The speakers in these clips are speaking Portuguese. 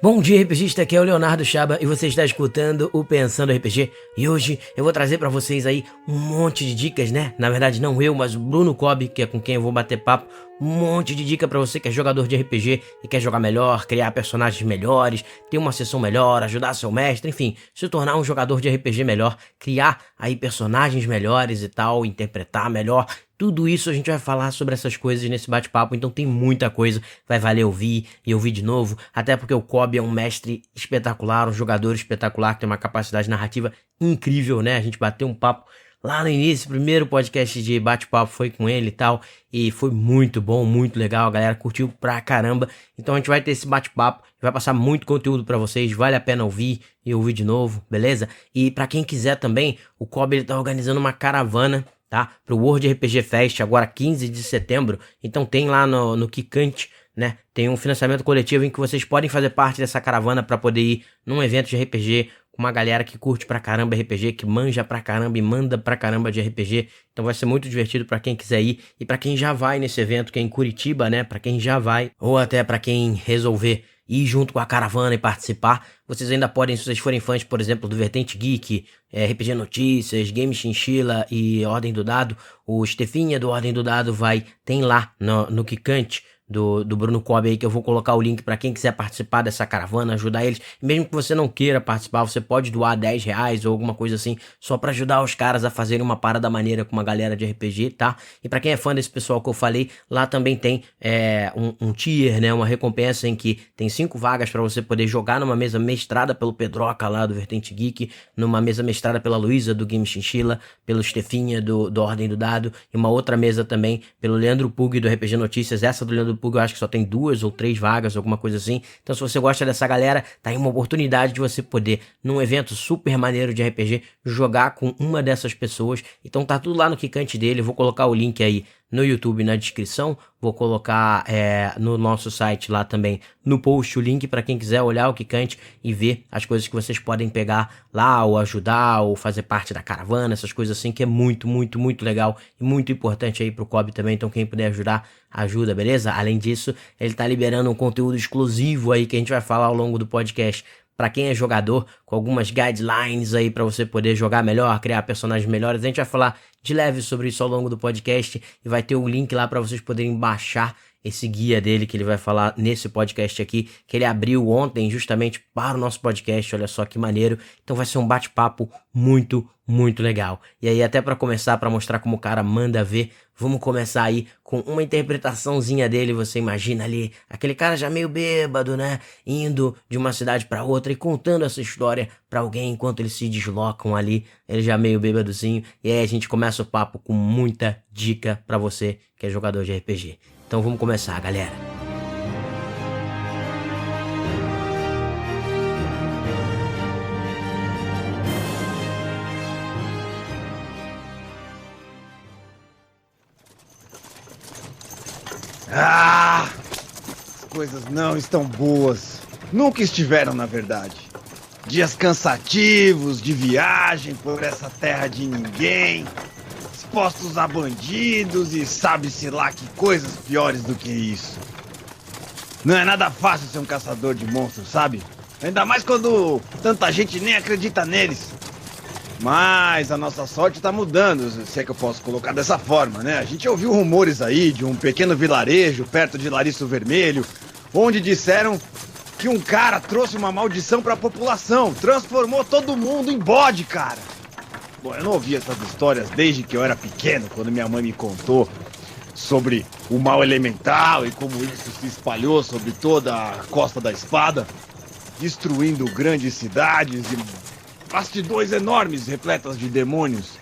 Bom dia, RPGista, aqui é o Leonardo Chaba e você está escutando o Pensando RPG. E hoje eu vou trazer pra vocês aí um monte de dicas, né? Na verdade não eu, mas o Bruno Cobb, que é com quem eu vou bater papo. Um monte de dica pra você que é jogador de RPG e quer jogar melhor, criar personagens melhores, ter uma sessão melhor, ajudar seu mestre, enfim, se tornar um jogador de RPG melhor, criar aí personagens melhores e tal, interpretar melhor. Tudo isso a gente vai falar sobre essas coisas nesse bate-papo, então tem muita coisa, vai valer ouvir e ouvir de novo, até porque o Cobb é um mestre espetacular, um jogador espetacular, que tem uma capacidade narrativa incrível, né? A gente bateu um papo lá no início, o primeiro podcast de bate-papo foi com ele e tal, e foi muito bom, muito legal, a galera curtiu pra caramba. Então a gente vai ter esse bate-papo, vai passar muito conteúdo pra vocês, vale a pena ouvir e ouvir de novo, beleza? E pra quem quiser também, o Cobb ele tá organizando uma caravana, tá? Pro World RPG Fest, agora 15 de setembro, então tem lá no Kikante, né? Tem um financiamento coletivo em que vocês podem fazer parte dessa caravana pra poder ir num evento de RPG com uma galera que curte pra caramba RPG, que manja pra caramba e manda pra caramba de RPG. Então vai ser muito divertido pra quem quiser ir e pra quem já vai nesse evento, que é em Curitiba, né? Pra quem já vai, ou até pra quem resolver ir junto com a caravana e participar, vocês ainda podem, se vocês forem fãs, por exemplo, do Vertente Geek, RPG Notícias, Game Chinchilla e Ordem do Dado, o Stefinha do Ordem do Dado tem lá no Kikante do Bruno Cobb aí, que eu vou colocar o link pra quem quiser participar dessa caravana, ajudar eles. E mesmo que você não queira participar, você pode doar R$10 ou alguma coisa assim, só pra ajudar os caras a fazerem uma parada maneira com uma galera de RPG, tá? E pra quem é fã desse pessoal que eu falei, lá também tem um tier, né? Uma recompensa em que tem 5 vagas pra você poder jogar numa mesa mestrada pelo Pedroca lá do Vertente Geek, numa mesa mestrada pela Luísa do Game Chinchilla, pelo Stefinha do Ordem do Dado, e uma outra mesa também pelo Leandro Pug do RPG Notícias. Essa do Leandro Pug eu acho que só tem 2 ou 3 vagas, alguma coisa assim. Então se você gosta dessa galera, tá aí uma oportunidade de você poder, num evento super maneiro de RPG, jogar com uma dessas pessoas. Então tá tudo lá no Kikante dele, vou colocar o link aí no YouTube na descrição, vou colocar no nosso site lá também no post o link para quem quiser olhar o Kikante e ver as coisas que vocês podem pegar lá, ou ajudar, ou fazer parte da caravana, essas coisas assim, que é muito, muito, muito legal e muito importante aí pro Cobb também. Então quem puder ajudar, ajuda, beleza? Além disso, ele tá liberando um conteúdo exclusivo aí que a gente vai falar ao longo do podcast para quem é jogador, com algumas guidelines aí para você poder jogar melhor, criar personagens melhores. A gente vai falar de leve sobre isso ao longo do podcast e vai ter o link lá para vocês poderem baixar esse guia dele que ele vai falar nesse podcast aqui, que ele abriu ontem justamente para o nosso podcast. Olha só que maneiro. Então vai ser um bate-papo muito, muito legal. E aí, até para começar, para mostrar como o cara manda ver, vamos começar aí com uma interpretaçãozinha dele. Você imagina ali aquele cara já meio bêbado, né, indo de uma cidade para outra e contando essa história para alguém enquanto eles se deslocam ali, ele já meio bêbadozinho. E aí a gente começa o papo com muita dica para você que é jogador de RPG. Então vamos começar, galera. As coisas não estão boas. Nunca estiveram, na verdade. Dias cansativos de viagem por essa terra de ninguém, expostos a bandidos e sabe-se lá que coisas piores do que isso. Não é nada fácil ser um caçador de monstros, sabe? Ainda mais quando tanta gente nem acredita neles. Mas a nossa sorte tá mudando, se é que eu posso colocar dessa forma, né? A gente ouviu rumores aí de um pequeno vilarejo perto de Lariço Vermelho, onde disseram que um cara trouxe uma maldição pra população, transformou todo mundo em bode, cara. Bom, eu não ouvi essas histórias desde que eu era pequeno, quando minha mãe me contou sobre o mal elemental e como isso se espalhou sobre toda a Costa da Espada, destruindo grandes cidades e bastidões enormes repletas de demônios.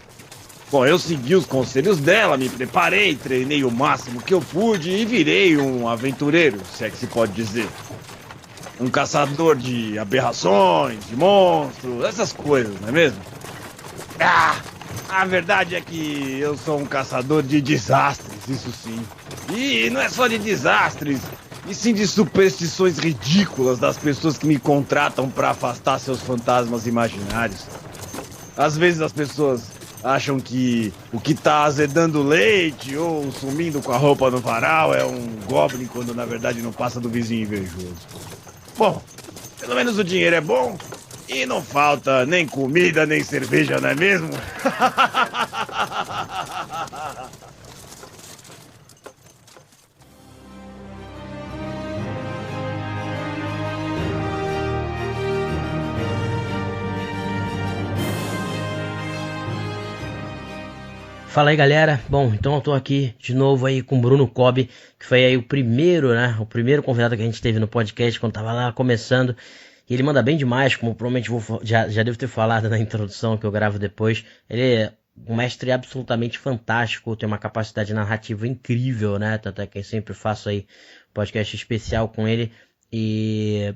Bom, eu segui os conselhos dela, me preparei, treinei o máximo que eu pude e virei um aventureiro, se é que se pode dizer. Um caçador de aberrações, de monstros, essas coisas, não é mesmo? A verdade é que eu sou um caçador de desastres, isso sim. E não é só de desastres, e sim de superstições ridículas das pessoas que me contratam para afastar seus fantasmas imaginários. Às vezes as pessoas acham que o que tá azedando leite ou sumindo com a roupa no varal é um goblin, quando na verdade não passa do vizinho invejoso. Bom, Pelo menos o dinheiro é bom e não falta nem comida nem cerveja, não é mesmo? Fala aí, galera. Bom, então eu tô aqui de novo aí com o Bruno Cobb, que foi aí o primeiro, né? O primeiro convidado que a gente teve no podcast quando tava lá começando. E ele manda bem demais, como provavelmente já devo ter falado na introdução que eu gravo depois. Ele é um mestre absolutamente fantástico, tem uma capacidade narrativa incrível, né? Tanto é que eu sempre faço aí podcast especial com ele. E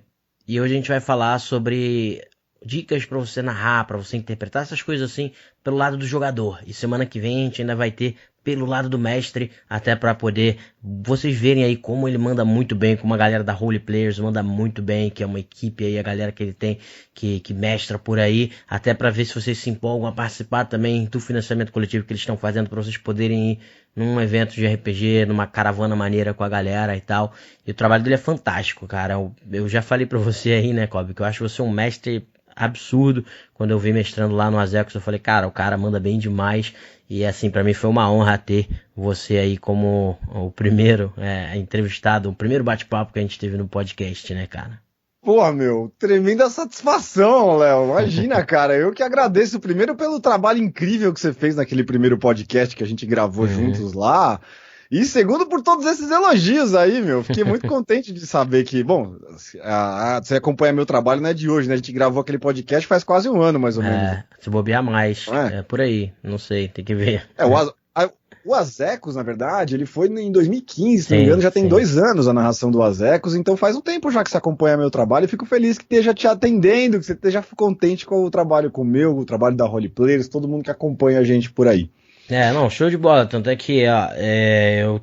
hoje a gente vai falar sobre dicas pra você narrar, pra você interpretar essas coisas assim pelo lado do jogador. E semana que vem a gente ainda vai ter pelo lado do mestre, até pra poder vocês verem aí como ele manda muito bem, como a galera da Holy Players manda muito bem, que é uma equipe aí, a galera que ele tem que mestra por aí, até pra ver se vocês se empolgam a participar também do financiamento coletivo que eles estão fazendo pra vocês poderem ir num evento de RPG, numa caravana maneira com a galera e tal. E o trabalho dele é fantástico, cara. Eu já falei pra você aí, né, Cobb, que eu acho você um mestre absurdo. Quando eu vi mestrando lá no Azecos, eu falei, cara, o cara manda bem demais. E assim, pra mim foi uma honra ter você aí como o primeiro entrevistado, o primeiro bate-papo que a gente teve no podcast, né, cara? Pô, meu, tremenda satisfação, Léo. Imagina, cara, eu que agradeço primeiro pelo trabalho incrível que você fez naquele primeiro podcast que a gente gravou juntos lá. E segundo, por todos esses elogios aí, meu. Fiquei muito contente de saber que, bom, você acompanha meu trabalho, não é de hoje, né? A gente gravou aquele podcast faz quase um ano, mais ou menos. Se bobear mais. É por aí, não sei, tem que ver. O Azecos, na verdade, ele foi em 2015, se não me engano, já tem 2 anos a narração do Azecos, então faz um tempo já que você acompanha meu trabalho e fico feliz que esteja te atendendo, que você esteja contente com o trabalho com o meu, o trabalho da Holy Players, todo mundo que acompanha a gente por aí. Não, show de bola, tanto é que eu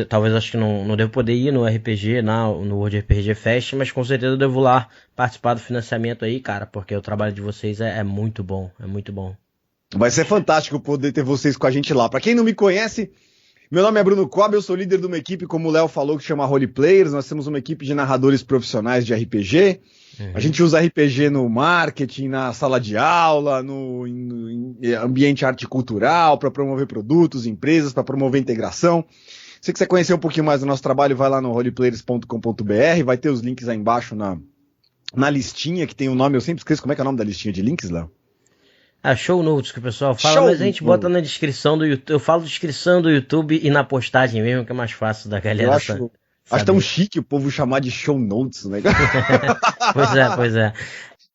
talvez acho que não devo poder ir no RPG, no World RPG Fest, mas com certeza eu devo lá participar do financiamento aí, cara, porque o trabalho de vocês é muito bom, é muito bom. Vai ser fantástico poder ter vocês com a gente lá. Pra quem não me conhece, meu nome é Bruno Cobb, eu sou líder de uma equipe, como o Léo falou, que chama Holy Players, nós temos uma equipe de narradores profissionais de RPG. A gente usa RPG no marketing, na sala de aula, no ambiente arte cultural, para promover produtos, empresas, para promover integração. Se você quiser conhecer um pouquinho mais do nosso trabalho, vai lá no holyplayers.com.br, vai ter os links aí embaixo na listinha, que tem o nome, eu sempre esqueço como é que é o nome da listinha de links, Léo. Show notes que o pessoal fala, mas a gente bota na descrição do YouTube, eu falo descrição do YouTube e na postagem mesmo, que é mais fácil da galera. Acho tão chique o povo chamar de show notes, né? Pois é.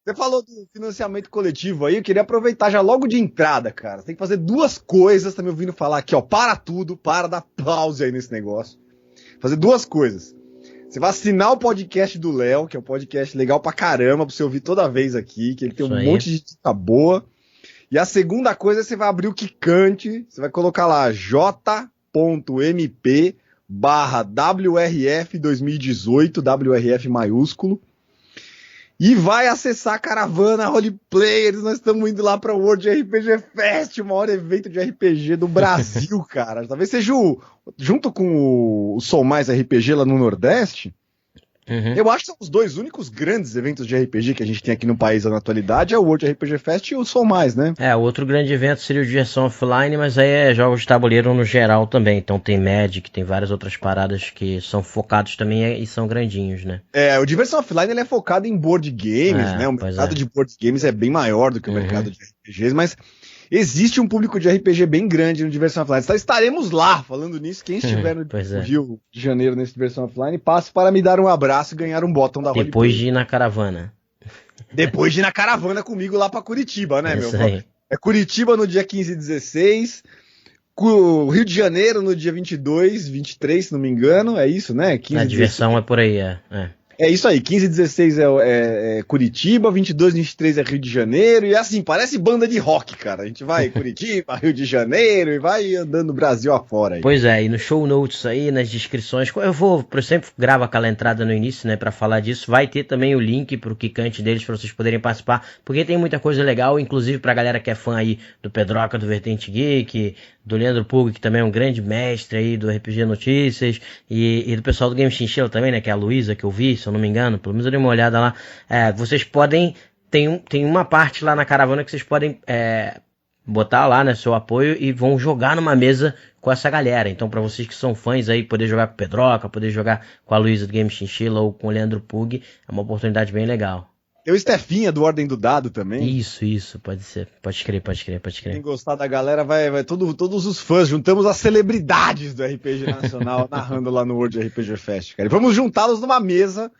Você falou do financiamento coletivo aí, eu queria aproveitar já logo de entrada, cara. Você tem que fazer 2 coisas, tá me ouvindo falar aqui, ó. Para tudo, para dar pause aí nesse negócio. Fazer 2 coisas. Você vai assinar o podcast do Léo, que é um podcast legal pra caramba, pra você ouvir toda vez aqui, que ele tem um monte de dica boa. E a segunda coisa é você vai abrir o Kikante, você vai colocar lá j.mp/WRF 2018, WRF maiúsculo, e vai acessar a caravana Holy Players. Nós estamos indo lá para o World RPG Fest, o maior evento de RPG do Brasil, cara. Talvez seja junto com o Sou Mais RPG lá no Nordeste. Eu acho que são os 2 únicos grandes eventos de RPG que a gente tem aqui no país na atualidade, é o World RPG Fest e o Sou Mais, né? O outro grande evento seria o Diversão Offline, mas aí é jogos de tabuleiro no geral também, então tem Magic, tem várias outras paradas que são focados também e são grandinhos, né? O Diversão Offline ele é focado em board games, né? O mercado de board games é bem maior do que o mercado de RPGs, mas existe um público de RPG bem grande no Diversão Offline. Então, estaremos lá, falando nisso. Quem estiver no Rio de Janeiro nesse Diversão Offline, passe para me dar um abraço e ganhar um botão da Holy Players. Depois de ir na caravana. Depois de ir na caravana comigo lá para Curitiba, né, meu? Aí. É Curitiba no dia 15 e 16, Rio de Janeiro no dia 22, 23, se não me engano. É isso, né? 15, a diversão 16. É por aí, É isso aí, 15 e 16 é Curitiba, 22 e 23 é Rio de Janeiro, e assim, parece banda de rock, cara. A gente vai Curitiba, Rio de Janeiro, e vai andando o Brasil afora aí. Pois é, e no show notes aí, nas descrições, eu sempre gravo aquela entrada no início, né, pra falar disso, vai ter também o link pro Kikante deles, pra vocês poderem participar, porque tem muita coisa legal, inclusive pra galera que é fã aí do Pedroca, do Vertente Geek, do Leandro Pug, que também é um grande mestre aí do RPG Notícias, e do pessoal do Game Chinchilla também, né, que é a Luísa, que eu vi, são eu não me engano, pelo menos eu dei uma olhada lá. Vocês podem, tem uma parte lá na caravana que vocês podem botar lá, né, seu apoio e vão jogar numa mesa com essa galera. Então, pra vocês que são fãs aí, poder jogar com o Pedroca, poder jogar com a Luísa do Game Chinchilla ou com o Leandro Pug, é uma oportunidade bem legal. Tem o Stefinha do Ordem do Dado também. Isso, pode ser. Pode crer. Quem gostar da galera vai todos os fãs. Juntamos as celebridades do RPG Nacional narrando lá no World RPG Fest, cara. E vamos juntá-los numa mesa,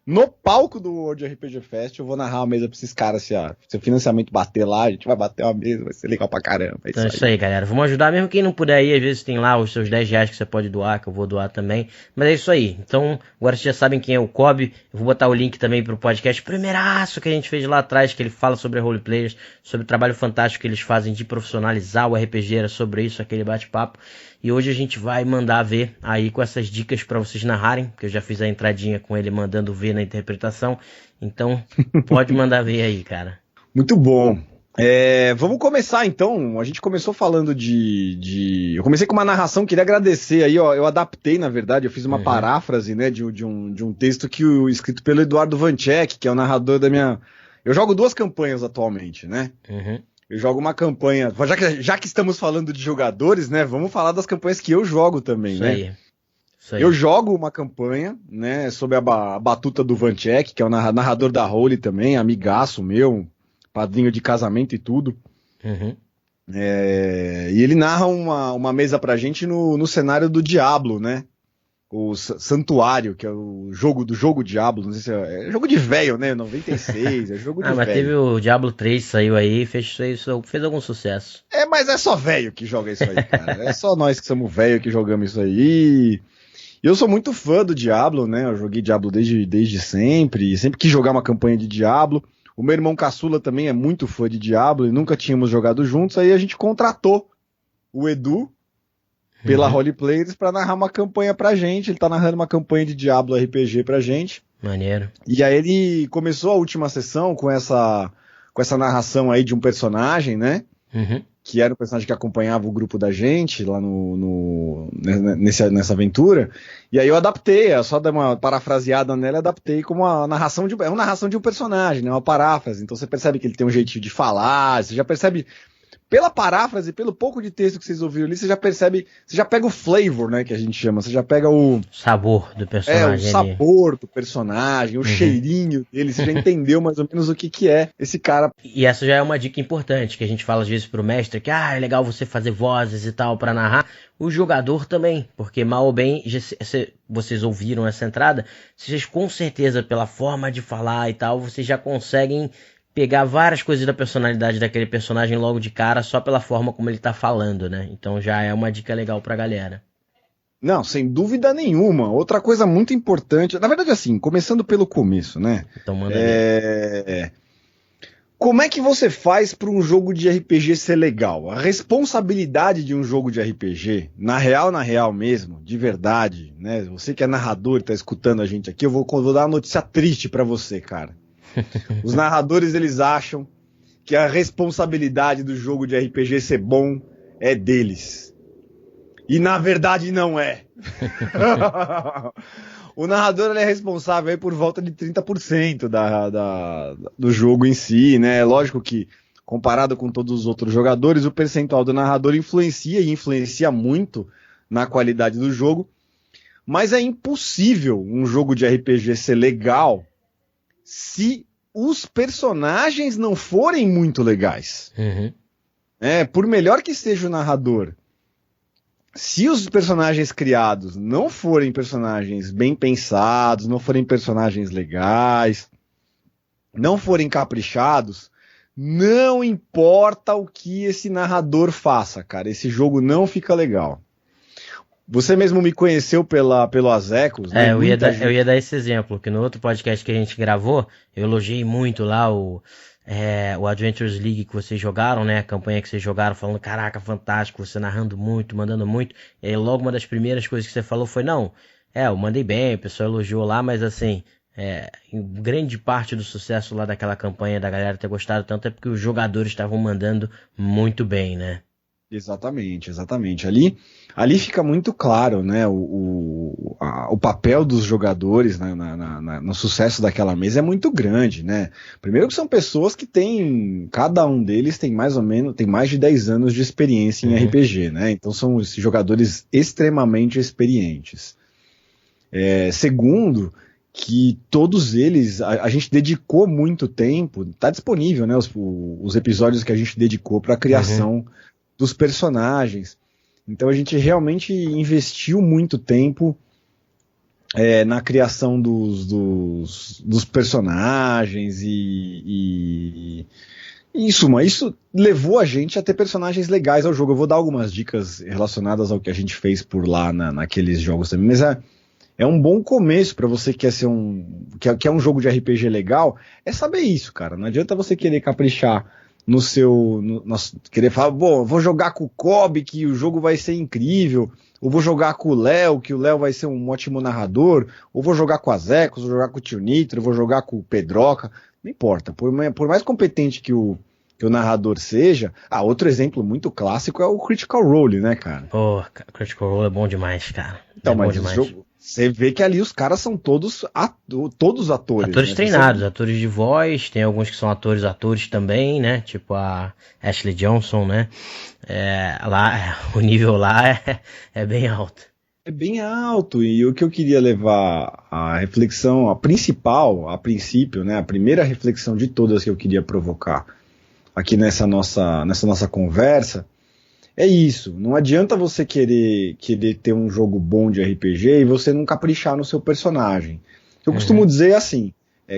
no palco do World RPG Fest. Eu vou narrar uma mesa pra esses caras, se o financiamento bater lá, a gente vai bater uma mesa, vai ser legal pra caramba. Então é isso aí, galera. Vamos ajudar, mesmo quem não puder ir, às vezes tem lá os seus R$10 que você pode doar, que eu vou doar também. Mas é isso aí. Então, agora vocês já sabem quem é o Kobe. Eu vou botar o link também pro podcast primeiraço que a gente fez lá atrás, que ele fala sobre roleplayers, sobre o trabalho fantástico que eles fazem de profissionalizar o RPG, era sobre isso, aquele bate-papo. E hoje a gente vai mandar ver aí com essas dicas pra vocês narrarem, que eu já fiz a entradinha com ele mandando ver na interpretação. Então, pode mandar ver aí, cara. Muito bom. Vamos começar então. A gente começou falando Eu comecei com uma narração, queria agradecer aí, ó. Eu adaptei, na verdade, eu fiz uma paráfrase, né, de um texto escrito pelo Eduardo Vanchek, que é o narrador da minha. Eu jogo 2 campanhas atualmente, né? Eu jogo uma campanha. Já que estamos falando de jogadores, né? Vamos falar das campanhas que eu jogo também, Isso né? aí. Eu jogo uma campanha, né? Sob a batuta do Vanchek, que é o narrador da Role também, amigaço meu, padrinho de casamento e tudo. E ele narra uma mesa pra gente no cenário do Diablo, né? O Santuário, que é o jogo Diablo, não sei se é jogo de velho, né? 96, é jogo de velho. Mas teve o Diablo 3, saiu aí, fez algum sucesso. Mas é só velho que joga isso aí, cara. É só nós que somos velho que jogamos isso aí. E eu sou muito fã do Diablo, né? Eu joguei Diablo desde sempre quis jogar uma campanha de Diablo. O meu irmão caçula também é muito fã de Diablo e nunca tínhamos jogado juntos, aí a gente contratou o Edu pela Roleplayers pra narrar uma campanha pra gente. Ele tá narrando uma campanha de Diablo RPG pra gente. Maneiro. E aí ele começou a última sessão com essa narração aí de um personagem, né? Que era o personagem que acompanhava o grupo da gente lá nessa aventura. E aí eu adaptei, só dar uma parafraseada nela, adaptei como uma narração é uma narração de um personagem, né? Uma paráfrase. Então você percebe que ele tem um jeitinho de falar, você já percebe. Pela paráfrase, pelo pouco de texto que vocês ouviram ali, você já percebe, você já pega o flavor, né, que a gente chama, você já pega o sabor do personagem. O sabor do personagem, o cheirinho dele, você já entendeu mais ou menos o que é esse cara. E essa já é uma dica importante, que a gente fala às vezes pro mestre, que é legal você fazer vozes e tal pra narrar, o jogador também, porque mal ou bem, vocês ouviram essa entrada, vocês com certeza, pela forma de falar e tal, vocês já conseguem pegar várias coisas da personalidade daquele personagem logo de cara, só pela forma como ele tá falando, né? Então já é uma dica legal pra galera. Não, sem dúvida nenhuma. Outra coisa muito importante, na verdade assim, começando pelo começo, né? Então manda aí. Como é que você faz para um jogo de RPG ser legal? A responsabilidade de um jogo de RPG, na real mesmo, de verdade, né? Você que é narrador e tá escutando a gente aqui, eu vou dar uma notícia triste pra você, cara. Os narradores, eles acham que a responsabilidade do jogo de RPG ser bom é deles. E na verdade não é. O narrador, ele é responsável aí por volta de 30% do jogo em si, né? Lógico que, comparado com todos os outros jogadores, o percentual do narrador influencia muito na qualidade do jogo. Mas é impossível um jogo de RPG ser legal se os personagens não forem muito legais. Por melhor que seja o narrador, se os personagens criados não forem personagens bem pensados, não forem personagens legais, não forem caprichados, não importa o que esse narrador faça, cara, esse jogo não fica legal. Você mesmo me conheceu pelo Azecos, né? Eu ia dar esse exemplo, que no outro podcast que a gente gravou, eu elogiei muito lá o Adventures League que vocês jogaram, né? A campanha que vocês jogaram, falando, caraca, fantástico, você narrando muito, mandando muito. E aí logo uma das primeiras coisas que você falou foi, eu mandei bem, o pessoal elogiou lá, mas assim, em grande parte do sucesso lá daquela campanha, da galera ter gostado tanto, é porque os jogadores estavam mandando muito bem, né? Exatamente, exatamente. Ali fica muito claro, né, o papel dos jogadores no sucesso daquela mesa é muito grande, né? Primeiro que são pessoas que têm, cada um deles tem mais ou menos, tem mais de 10 anos de experiência em RPG, né? Então são esses jogadores extremamente experientes. Segundo, que todos eles, a gente dedicou muito tempo, tá disponível, né, os episódios que a gente dedicou para a criação dos personagens. Então a gente realmente investiu muito tempo na criação dos personagens e em suma, isso levou a gente a ter personagens legais ao jogo. Eu vou dar algumas dicas relacionadas ao que a gente fez por lá naqueles jogos também, mas é um bom começo para você que quer um jogo de RPG legal, é saber isso, cara. Não adianta você querer caprichar querer falar, bom, eu vou jogar com o Kobe, que o jogo vai ser incrível, ou vou jogar com o Léo, que o Léo vai ser um ótimo narrador, ou vou jogar com a Zecos, vou jogar com o Tio Nitro, vou jogar com o Pedroca, não importa. Por mais competente que o narrador seja, outro exemplo muito clássico é o Critical Role, né, cara? Pô, Critical Role é bom demais, cara. Então, mas esse jogo, você vê que ali os caras são todos atores. Atores, né? Treinados, atores de voz, tem alguns que são atores também, né? Tipo a Ashley Johnson, né? Lá, o nível lá é bem alto. É bem alto, e o que eu queria levar a reflexão, a principal, a princípio, né? A primeira reflexão de todas que eu queria provocar aqui nessa nossa conversa, é isso. Não adianta você querer ter um jogo bom de RPG e você não caprichar no seu personagem. Eu costumo dizer assim,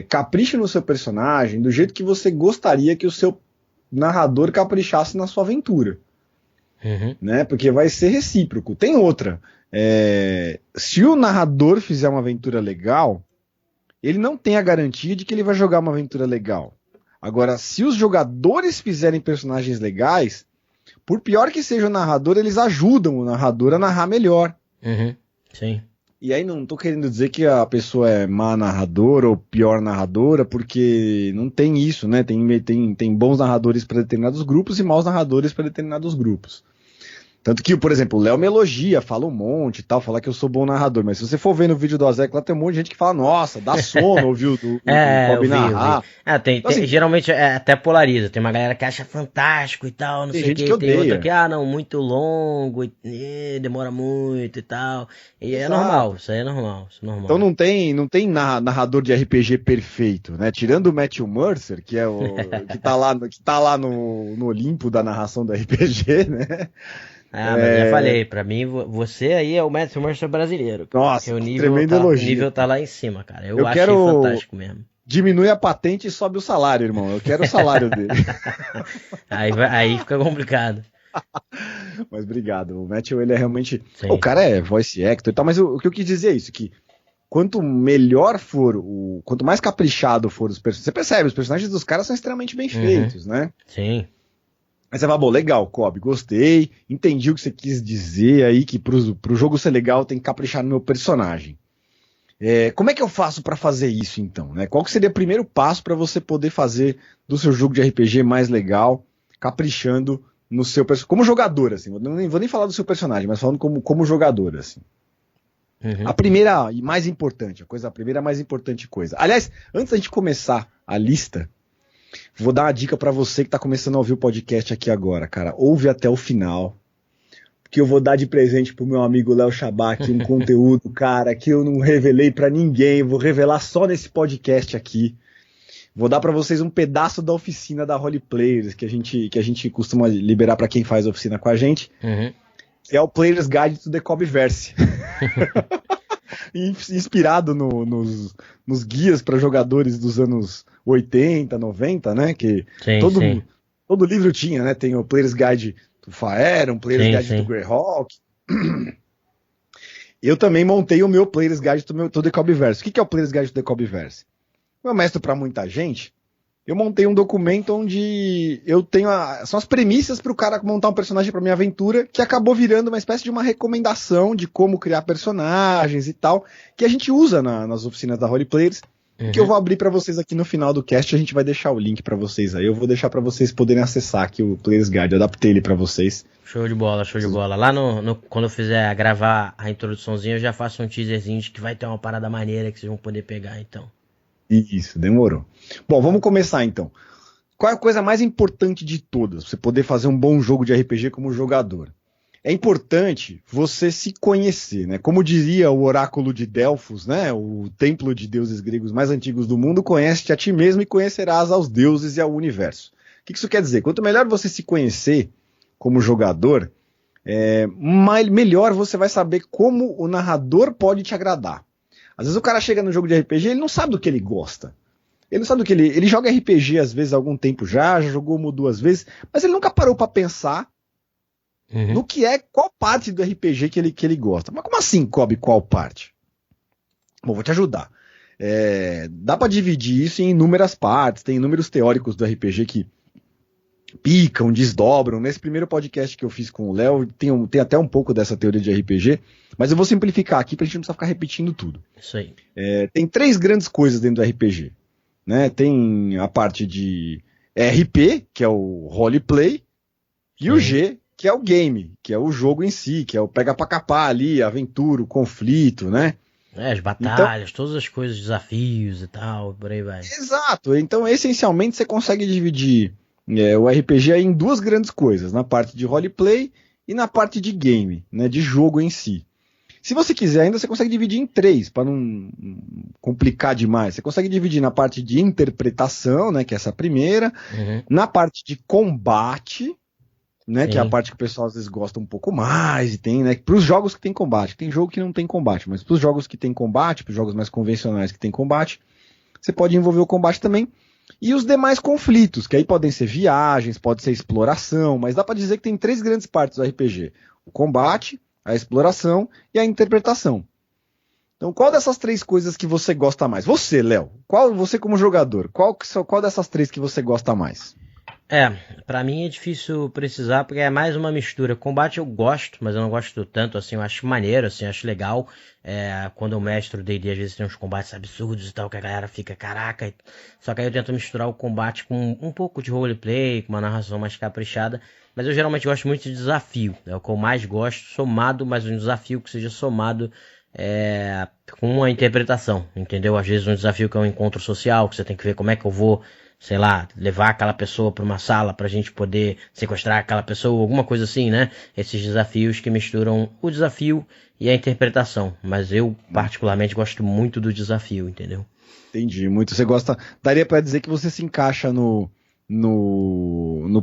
capriche no seu personagem do jeito que você gostaria que o seu narrador caprichasse na sua aventura. Né? Porque vai ser recíproco. Tem outra. Se o narrador fizer uma aventura legal, ele não tem a garantia de que ele vai jogar uma aventura legal. Agora, se os jogadores fizerem personagens legais, por pior que seja o narrador, eles ajudam o narrador a narrar melhor. Sim. E aí não tô querendo dizer que a pessoa é má narradora ou pior narradora, porque não tem isso, né? Tem bons narradores para determinados grupos e maus narradores para determinados grupos. Tanto que, por exemplo, o Léo me elogia, fala um monte e tal, fala que eu sou bom narrador, mas se você for ver no vídeo do Azek, lá tem um monte de gente que fala, nossa, dá sono ouvir o Kobe narrar. Então, assim, geralmente até polariza, tem uma galera que acha fantástico e tal, não sei o que, tem outra que, não, muito longo, demora muito e tal, e é normal, isso aí é normal. Então não tem narrador de RPG perfeito, né, tirando o Matthew Mercer, que é o que tá lá no Olimpo da narração do RPG, né. Mas já falei, pra mim, você aí é o Matthew Mercer brasileiro. Nossa, o nível tremendo elogio. O nível tá lá em cima, cara. Eu achei fantástico mesmo. Diminui a patente e sobe o salário, irmão. Eu quero o salário dele. aí fica complicado. Mas obrigado. O Matthew, ele é realmente... Sim. O cara é voice actor e tal, mas o que eu quis dizer é isso, que quanto melhor for, quanto mais caprichado for os personagens... Você percebe, os personagens dos caras são extremamente bem feitos, né? Sim. Aí você fala, bom, legal, Kobe, gostei, entendi o que você quis dizer aí, que pro jogo ser legal tem que caprichar no meu personagem. Como é que eu faço pra fazer isso, então? Né? Qual que seria o primeiro passo pra você poder fazer do seu jogo de RPG mais legal, caprichando no seu personagem, como jogador, assim, não vou nem falar do seu personagem, mas falando como jogador, assim. A primeira e mais importante, a primeira mais importante coisa. Aliás, antes da gente começar a lista, vou dar uma dica pra você que tá começando a ouvir o podcast aqui agora, cara. Ouve até o final, porque eu vou dar de presente pro meu amigo Léo Shabak um conteúdo, cara, que eu não revelei pra ninguém, vou revelar só nesse podcast aqui. Vou dar pra vocês um pedaço da oficina da Role Players, que a gente costuma liberar pra quem faz oficina com a gente, que é o Player's Guide to the Kobeverse. Inspirado nos guias para jogadores dos anos 80, 90, né? Que todo livro tinha, né? Tem o Player's Guide do Faer, um Player's Guide do Greyhawk. Eu também montei o meu Player's Guide to the Kobeverse. O que é o Player's Guide to the Kobeverse? Como eu mestro para muita gente, eu montei um documento onde eu tenho são as premissas para o cara montar um personagem para minha aventura, que acabou virando uma espécie de uma recomendação de como criar personagens e tal, que a gente usa nas oficinas da Role Players que eu vou abrir pra vocês aqui no final do cast. A gente vai deixar o link pra vocês aí. Eu vou deixar pra vocês poderem acessar aqui o Players Guide. Eu adaptei ele pra vocês. Show de bola, show de bola. Lá quando eu fizer gravar a introduçãozinha, eu já faço um teaserzinho de que vai ter uma parada maneira que vocês vão poder pegar, então. Isso, demorou. Bom, vamos começar então. Qual é a coisa mais importante de todas? Você poder fazer um bom jogo de RPG como jogador. É importante você se conhecer, né? Como diria o oráculo de Delfos, né? O templo de deuses gregos mais antigos do mundo, conhece-te a ti mesmo e conhecerás aos deuses e ao universo. O que isso quer dizer? Quanto melhor você se conhecer como jogador, melhor você vai saber como o narrador pode te agradar. Às vezes o cara chega no jogo de RPG, ele não sabe do que ele gosta. Ele não sabe do que ele joga RPG às vezes há algum tempo já jogou uma ou duas vezes, mas ele nunca parou pra pensar no que qual parte do RPG que ele gosta. Mas como assim, Kobe, qual parte? Bom, vou te ajudar. Dá pra dividir isso em inúmeras partes, tem inúmeros teóricos do RPG que picam, desdobram. Nesse primeiro podcast que eu fiz com o Léo, tem até um pouco dessa teoria de RPG, mas eu vou simplificar aqui pra gente não precisar ficar repetindo tudo. Isso aí. Tem 3 grandes coisas dentro do RPG. Né? Tem a parte de RP, que é o roleplay, e o G, que é o game, que é o jogo em si, que é o pega pra capar ali, a aventura, o conflito, né? As batalhas, todas as coisas, desafios e tal, por aí vai. Exato, então essencialmente você consegue dividir o RPG aí em 2 grandes coisas, na parte de roleplay e na parte de game, né, de jogo em si. Se você quiser ainda, você consegue dividir em 3, para não complicar demais. Você consegue dividir na parte de interpretação, né, que é essa primeira, na parte de combate, né, que é a parte que o pessoal às vezes gosta um pouco mais, e tem, né, para os jogos que tem combate. Tem jogo que não tem combate, mas para os jogos que tem combate, para os jogos mais convencionais que tem combate, você pode envolver o combate também. E os demais conflitos, que aí podem ser viagens, pode ser exploração, mas dá para dizer que tem 3 grandes partes do RPG. O combate, a exploração e a interpretação. Então, qual dessas 3 coisas que você gosta mais? Você, Léo, você como jogador, qual dessas 3 que você gosta mais? Pra mim é difícil precisar, porque é mais uma mistura. Combate eu gosto, mas eu não gosto tanto, assim, eu acho maneiro, assim, eu acho legal. Quando eu mestro o D&D, às vezes tem uns combates absurdos e tal, que a galera fica, caraca. Só que aí eu tento misturar o combate com um pouco de roleplay, com uma narração mais caprichada. Mas eu geralmente gosto muito de desafio, é o que eu mais gosto, somado, mas um desafio que seja somado com uma interpretação, entendeu? Às vezes um desafio que é um encontro social, que você tem que ver como é que eu vou, sei lá, levar aquela pessoa para uma sala pra gente poder sequestrar aquela pessoa, alguma coisa assim, né? Esses desafios que misturam o desafio e a interpretação, mas eu particularmente gosto muito do desafio, entendeu? Entendi, muito. Você gosta, daria pra dizer que você se encaixa no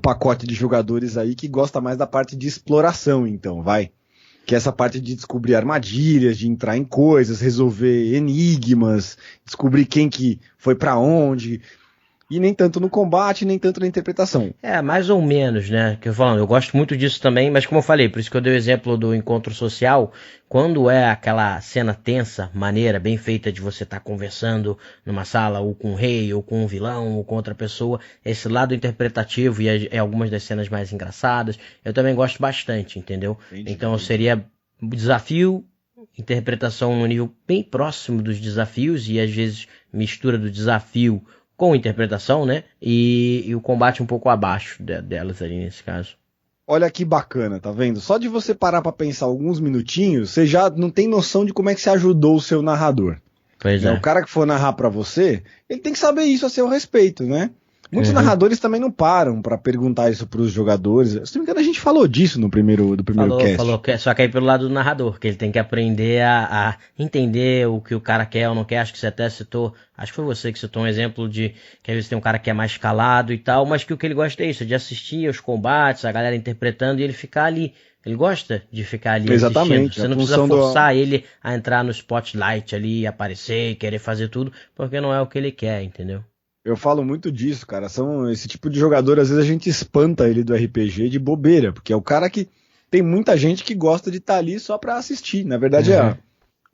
pacote de jogadores aí que gosta mais da parte de exploração, então, vai. Que é essa parte de descobrir armadilhas, de entrar em coisas, resolver enigmas, descobrir quem que foi pra onde. E nem tanto no combate, nem tanto na interpretação. Mais ou menos, né? Que eu falando, eu gosto muito disso também, mas como eu falei, por isso que eu dei o exemplo do encontro social, quando é aquela cena tensa, maneira, bem feita de você estar conversando numa sala, ou com um rei, ou com um vilão, ou com outra pessoa, esse lado interpretativo e algumas das cenas mais engraçadas, eu também gosto bastante, entendeu? Então seria desafio, interpretação no nível bem próximo dos desafios, e às vezes mistura do desafio com interpretação, né? E o combate um pouco abaixo delas ali nesse caso. Olha que bacana, tá vendo? Só de você parar pra pensar alguns minutinhos, você já não tem noção de como é que você ajudou o seu narrador. Pois é. O cara que for narrar pra você, ele tem que saber isso a seu respeito, né? Muitos narradores também não param pra perguntar isso pros jogadores. Se não me engano, a gente falou disso no primeiro cast. Falou, só que aí pelo lado do narrador, que ele tem que aprender a entender o que o cara quer ou não quer. Acho que você até citou, acho que foi você que citou um exemplo de que às vezes tem um cara que é mais calado e tal, mas que o que ele gosta é isso, de assistir aos combates, a galera interpretando e ele ficar ali. Ele gosta de ficar ali Exatamente, assistindo. Você não precisa forçar ele a entrar no spotlight ali, aparecer, querer fazer tudo, porque não é o que ele quer, entendeu? Eu falo muito disso, cara. Esse tipo de jogador, às vezes a gente espanta ele do RPG de bobeira, porque é o cara que tem muita gente que gosta de estar ali só pra assistir. Na verdade,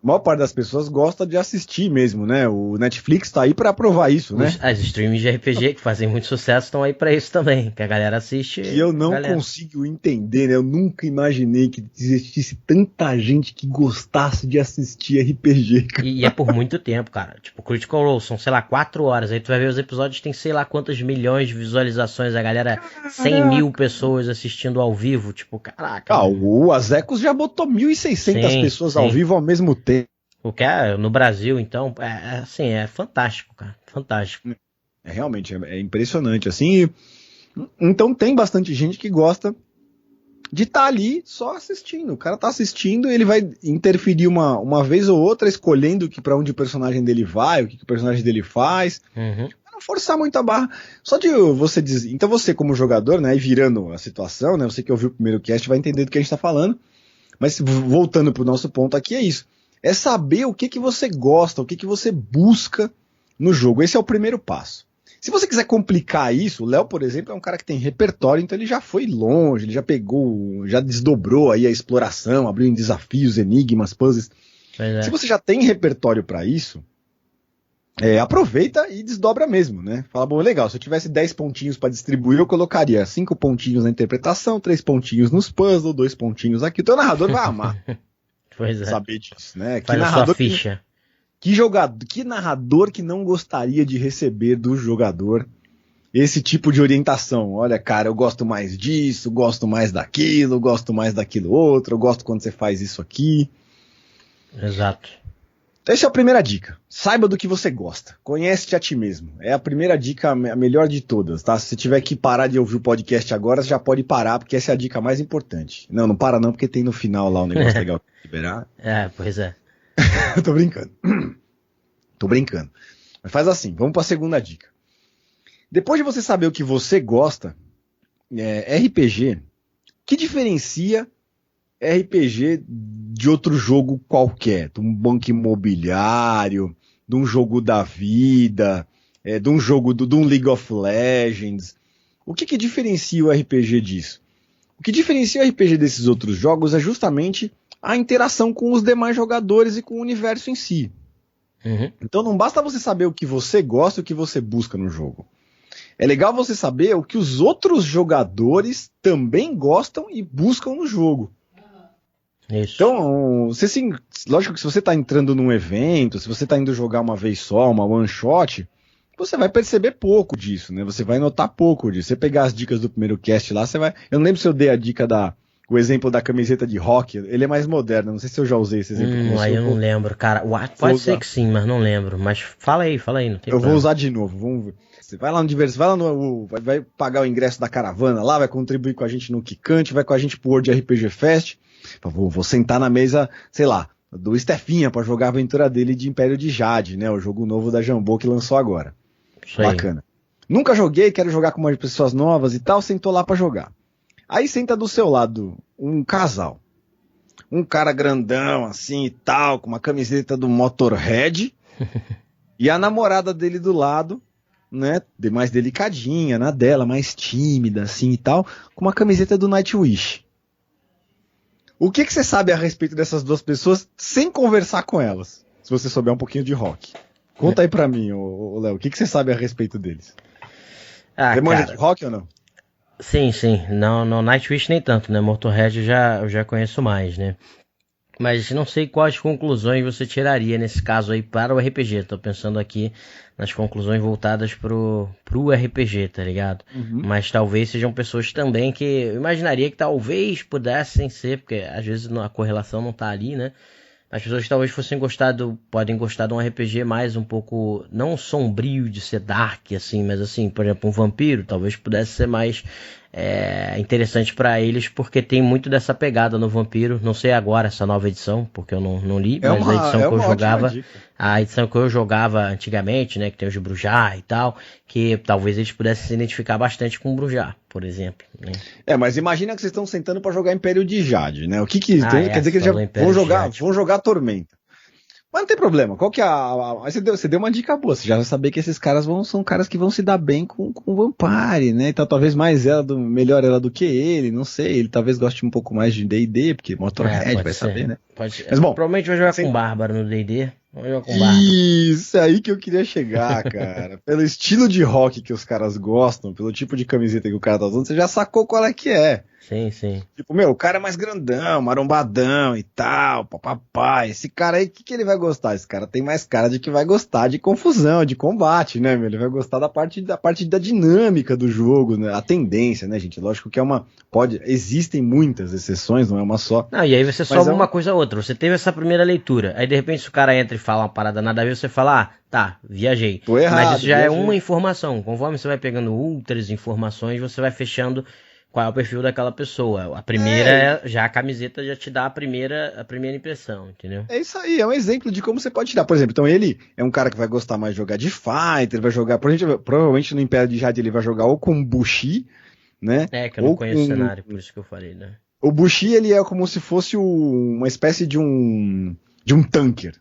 A maior parte das pessoas gosta de assistir mesmo, né? O Netflix tá aí pra provar isso, né? As streams de RPG que fazem muito sucesso estão aí pra isso também, que a galera assiste. Que eu não consigo entender, né? Eu nunca imaginei que existisse tanta gente que gostasse de assistir RPG, cara. E é por muito tempo, cara. Tipo, Critical Role são, sei lá, 4 horas. Aí tu vai ver os episódios, tem sei lá quantos milhões de visualizações. A galera, 100 mil pessoas assistindo ao vivo. Tipo, caraca. O Azecos já botou 1.600 pessoas ao vivo ao mesmo tempo. O que é no Brasil, então, assim, é fantástico, cara. Fantástico. Realmente, é impressionante, assim. Então tem bastante gente que gosta de estar ali só assistindo. O cara tá assistindo e ele vai interferir uma vez ou outra, escolhendo para onde o personagem dele vai, o que o personagem dele faz. Pra não forçar muito a barra. Só de você dizer. Então você, como jogador, né, e virando a situação, né? Você que ouviu o primeiro cast vai entender do que a gente tá falando. Mas voltando pro nosso ponto aqui, é isso. É saber o que você gosta, o que você busca no jogo. Esse é o primeiro passo. Se você quiser complicar isso, o Léo, por exemplo, é um cara que tem repertório, então ele já foi longe, ele já pegou, já desdobrou aí a exploração, abriu em desafios, enigmas, puzzles. Se você já tem repertório para isso, aproveita e desdobra mesmo, né? Fala, bom, legal, se eu tivesse 10 pontinhos para distribuir, eu colocaria 5 pontinhos na interpretação, 3 pontinhos nos puzzles, 2 pontinhos aqui. O teu narrador vai amar. Saber disso, né? Que narrador, ficha. Que narrador que não gostaria de receber do jogador esse tipo de orientação? Olha, cara, eu gosto mais disso, gosto mais daquilo, gosto mais daquilo outro, eu gosto quando você faz isso aqui. Exato. Essa é a primeira dica. Saiba do que você gosta. Conhece-te a ti mesmo. É a primeira dica, a melhor de todas, tá? Se você tiver que parar de ouvir o podcast agora, você já pode parar, porque essa é a dica mais importante. Não para não, porque tem no final lá um negócio legal pra liberar. Pois é. Tô brincando. Mas faz assim, vamos pra segunda dica. Depois de você saber o que você gosta, RPG, que diferencia RPG de outro jogo qualquer, de um banco imobiliário, de um jogo da vida, de um jogo de um League of Legends. O que diferencia o RPG disso? O que diferencia o RPG desses outros jogos é justamente a interação com os demais jogadores e com o universo em si. Então não basta você saber o que você gosta e o que você busca no jogo. É legal você saber o que os outros jogadores também gostam e buscam no jogo. Isso. Então, lógico que se você está entrando num evento, se você está indo jogar uma vez só, uma one shot, você vai perceber pouco disso, né? Você vai notar pouco disso. Você pegar as dicas do primeiro cast lá, você vai... Eu não lembro se eu dei a dica o exemplo da camiseta de rock. Ele é mais moderno, não sei se eu já usei esse exemplo. Aí eu não lembro, cara. Pode ser que sim, mas não lembro. Mas fala aí, não tem problema. Vou usar de novo, vamos ver. Você vai lá no diverso, vai pagar o ingresso da caravana lá, vai contribuir com a gente no Kikante, vai com a gente pro World RPG Fest. Vou sentar na mesa, sei lá, do Stefinha pra jogar a aventura dele de Império de Jade, né? O jogo novo da Jambô que lançou agora. Isso bacana. Aí. Nunca joguei, quero jogar com umas pessoas novas e tal, sentou lá pra jogar. Aí senta do seu lado um casal. Um cara grandão assim e tal, com uma camiseta do Motorhead. E a namorada dele do lado, né? Mais delicadinha, na dela, mais tímida assim e tal, com uma camiseta do Nightwish. O que você sabe a respeito dessas duas pessoas sem conversar com elas? Se você souber um pouquinho de rock. Conta aí pra mim, Léo, o que você sabe a respeito deles? Você manja de rock ou não? Sim. Não, Nightwish nem tanto, né? Motorhead eu já conheço mais, né? Mas não sei quais conclusões você tiraria nesse caso aí para o RPG. Tô pensando aqui nas conclusões voltadas pro RPG, tá ligado? Mas talvez sejam pessoas também que eu imaginaria que talvez pudessem ser, porque às vezes a correlação não tá ali, né? As pessoas que talvez podem gostar de um RPG mais um pouco, não sombrio de ser dark, assim, mas assim, por exemplo, um vampiro, talvez pudesse ser mais interessante pra eles, porque tem muito dessa pegada no vampiro. Não sei agora essa nova edição, porque eu não li, mas a edição que eu jogava, a edição que eu jogava antigamente, né, que tem os Brujar e tal, que talvez eles pudessem se identificar bastante com o Brujar, por exemplo, né? Mas imagina que vocês estão sentando pra jogar Império de Jade, né? O que tem? Quer dizer que eles já vão jogar Tormenta. Mas não tem problema. Qual que é Aí você deu uma dica boa. Você já vai saber que esses caras são caras que vão se dar bem com o Vampire, né? Então talvez mais melhor ela do que ele, não sei. Ele talvez goste um pouco mais de D&D, porque Motorhead vai saber, né? Pode ser. Mas bom, provavelmente vai jogar com Bárbaro no D&D. Vai jogar com Bárbaro. Isso aí que eu queria chegar, cara. Pelo estilo de rock que os caras gostam, pelo tipo de camiseta que o cara tá usando, você já sacou qual é que é. Sim, sim. Tipo, o cara é mais grandão, marombadão e tal, papapá. Esse cara aí, o que ele vai gostar? Esse cara tem mais cara de que vai gostar de confusão, de combate, né, meu? Ele vai gostar da parte da dinâmica do jogo, né? A tendência, né, gente? Lógico que existem muitas exceções, não é uma só. Não, e aí você soma uma coisa a outra. Você teve essa primeira leitura, aí de repente se o cara entra e fala uma parada nada a ver, você fala, tá, viajei. Tô errado, mas isso já viajei. É uma informação. Conforme você vai pegando outras informações, você vai fechando qual é o perfil daquela pessoa. A primeira, já a camiseta já te dá a primeira impressão, entendeu? É isso aí, é um exemplo de como você pode tirar. Por exemplo, então ele é um cara que vai gostar mais de jogar de fighter, vai jogar, provavelmente no Império de Jade ele vai jogar ou com Bushi, né? Que eu não conheço o cenário, por isso que eu falei, né? O Bushi, ele é como se fosse uma espécie de um tanker,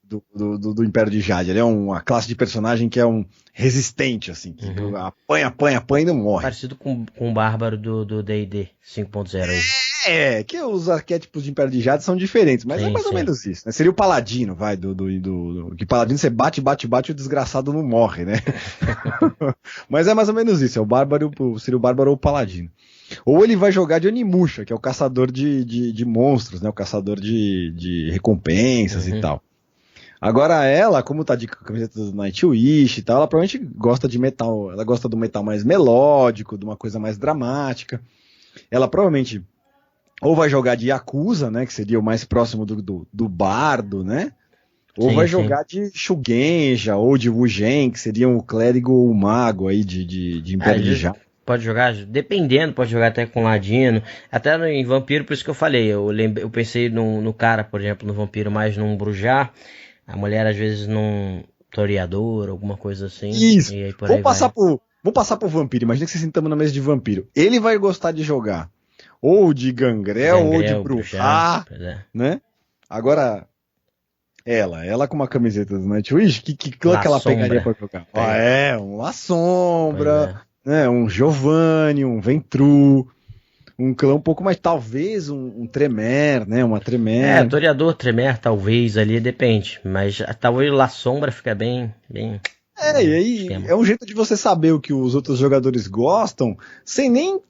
do Império de Jade. Ele é uma classe de personagem que é um resistente, assim, que apanha e não morre. Parecido com o Bárbaro do D&D 5.0 aí. Que os arquétipos de Império de Jade são diferentes, mas é mais ou menos isso, né? Seria o Paladino, que Paladino você bate, e o desgraçado não morre, né? Mas é mais ou menos isso, seria o Bárbaro ou o Paladino. Ou ele vai jogar de Onimusha, que é o caçador de monstros, né? O caçador de recompensas e tal. Agora ela, como tá de camiseta do Nightwish e tal, ela provavelmente gosta de metal, ela gosta do metal mais melódico, de uma coisa mais dramática. Ela provavelmente ou vai jogar de Yakuza, né? Que seria o mais próximo do bardo, né? Ou vai jogar de Shugenja ou de Wugen, que seria o clérigo ou o mago aí de Império de Jade. Pode jogar, dependendo, pode jogar até com Ladino, até em Vampiro, por isso que eu falei, eu pensei no cara, por exemplo, no Vampiro, mais num Brujá, a mulher às vezes num Toreador, alguma coisa assim. Isso, e aí por vamos passar pro Vampiro, imagina que vocês estamos na mesa de Vampiro, ele vai gostar de jogar ou de Gangrel ou de Brujá, né? Agora, ela com uma camiseta do Nightwish, que clã que ela pegaria pra jogar? Um La Sombra, né, um Giovanni, um Ventru, um clã um pouco mais, talvez um Tremere, né, uma Tremere. Toreador, Tremere, talvez, ali depende, mas talvez La Sombra fica bem... e aí é um jeito de você saber o que os outros jogadores gostam, sem nem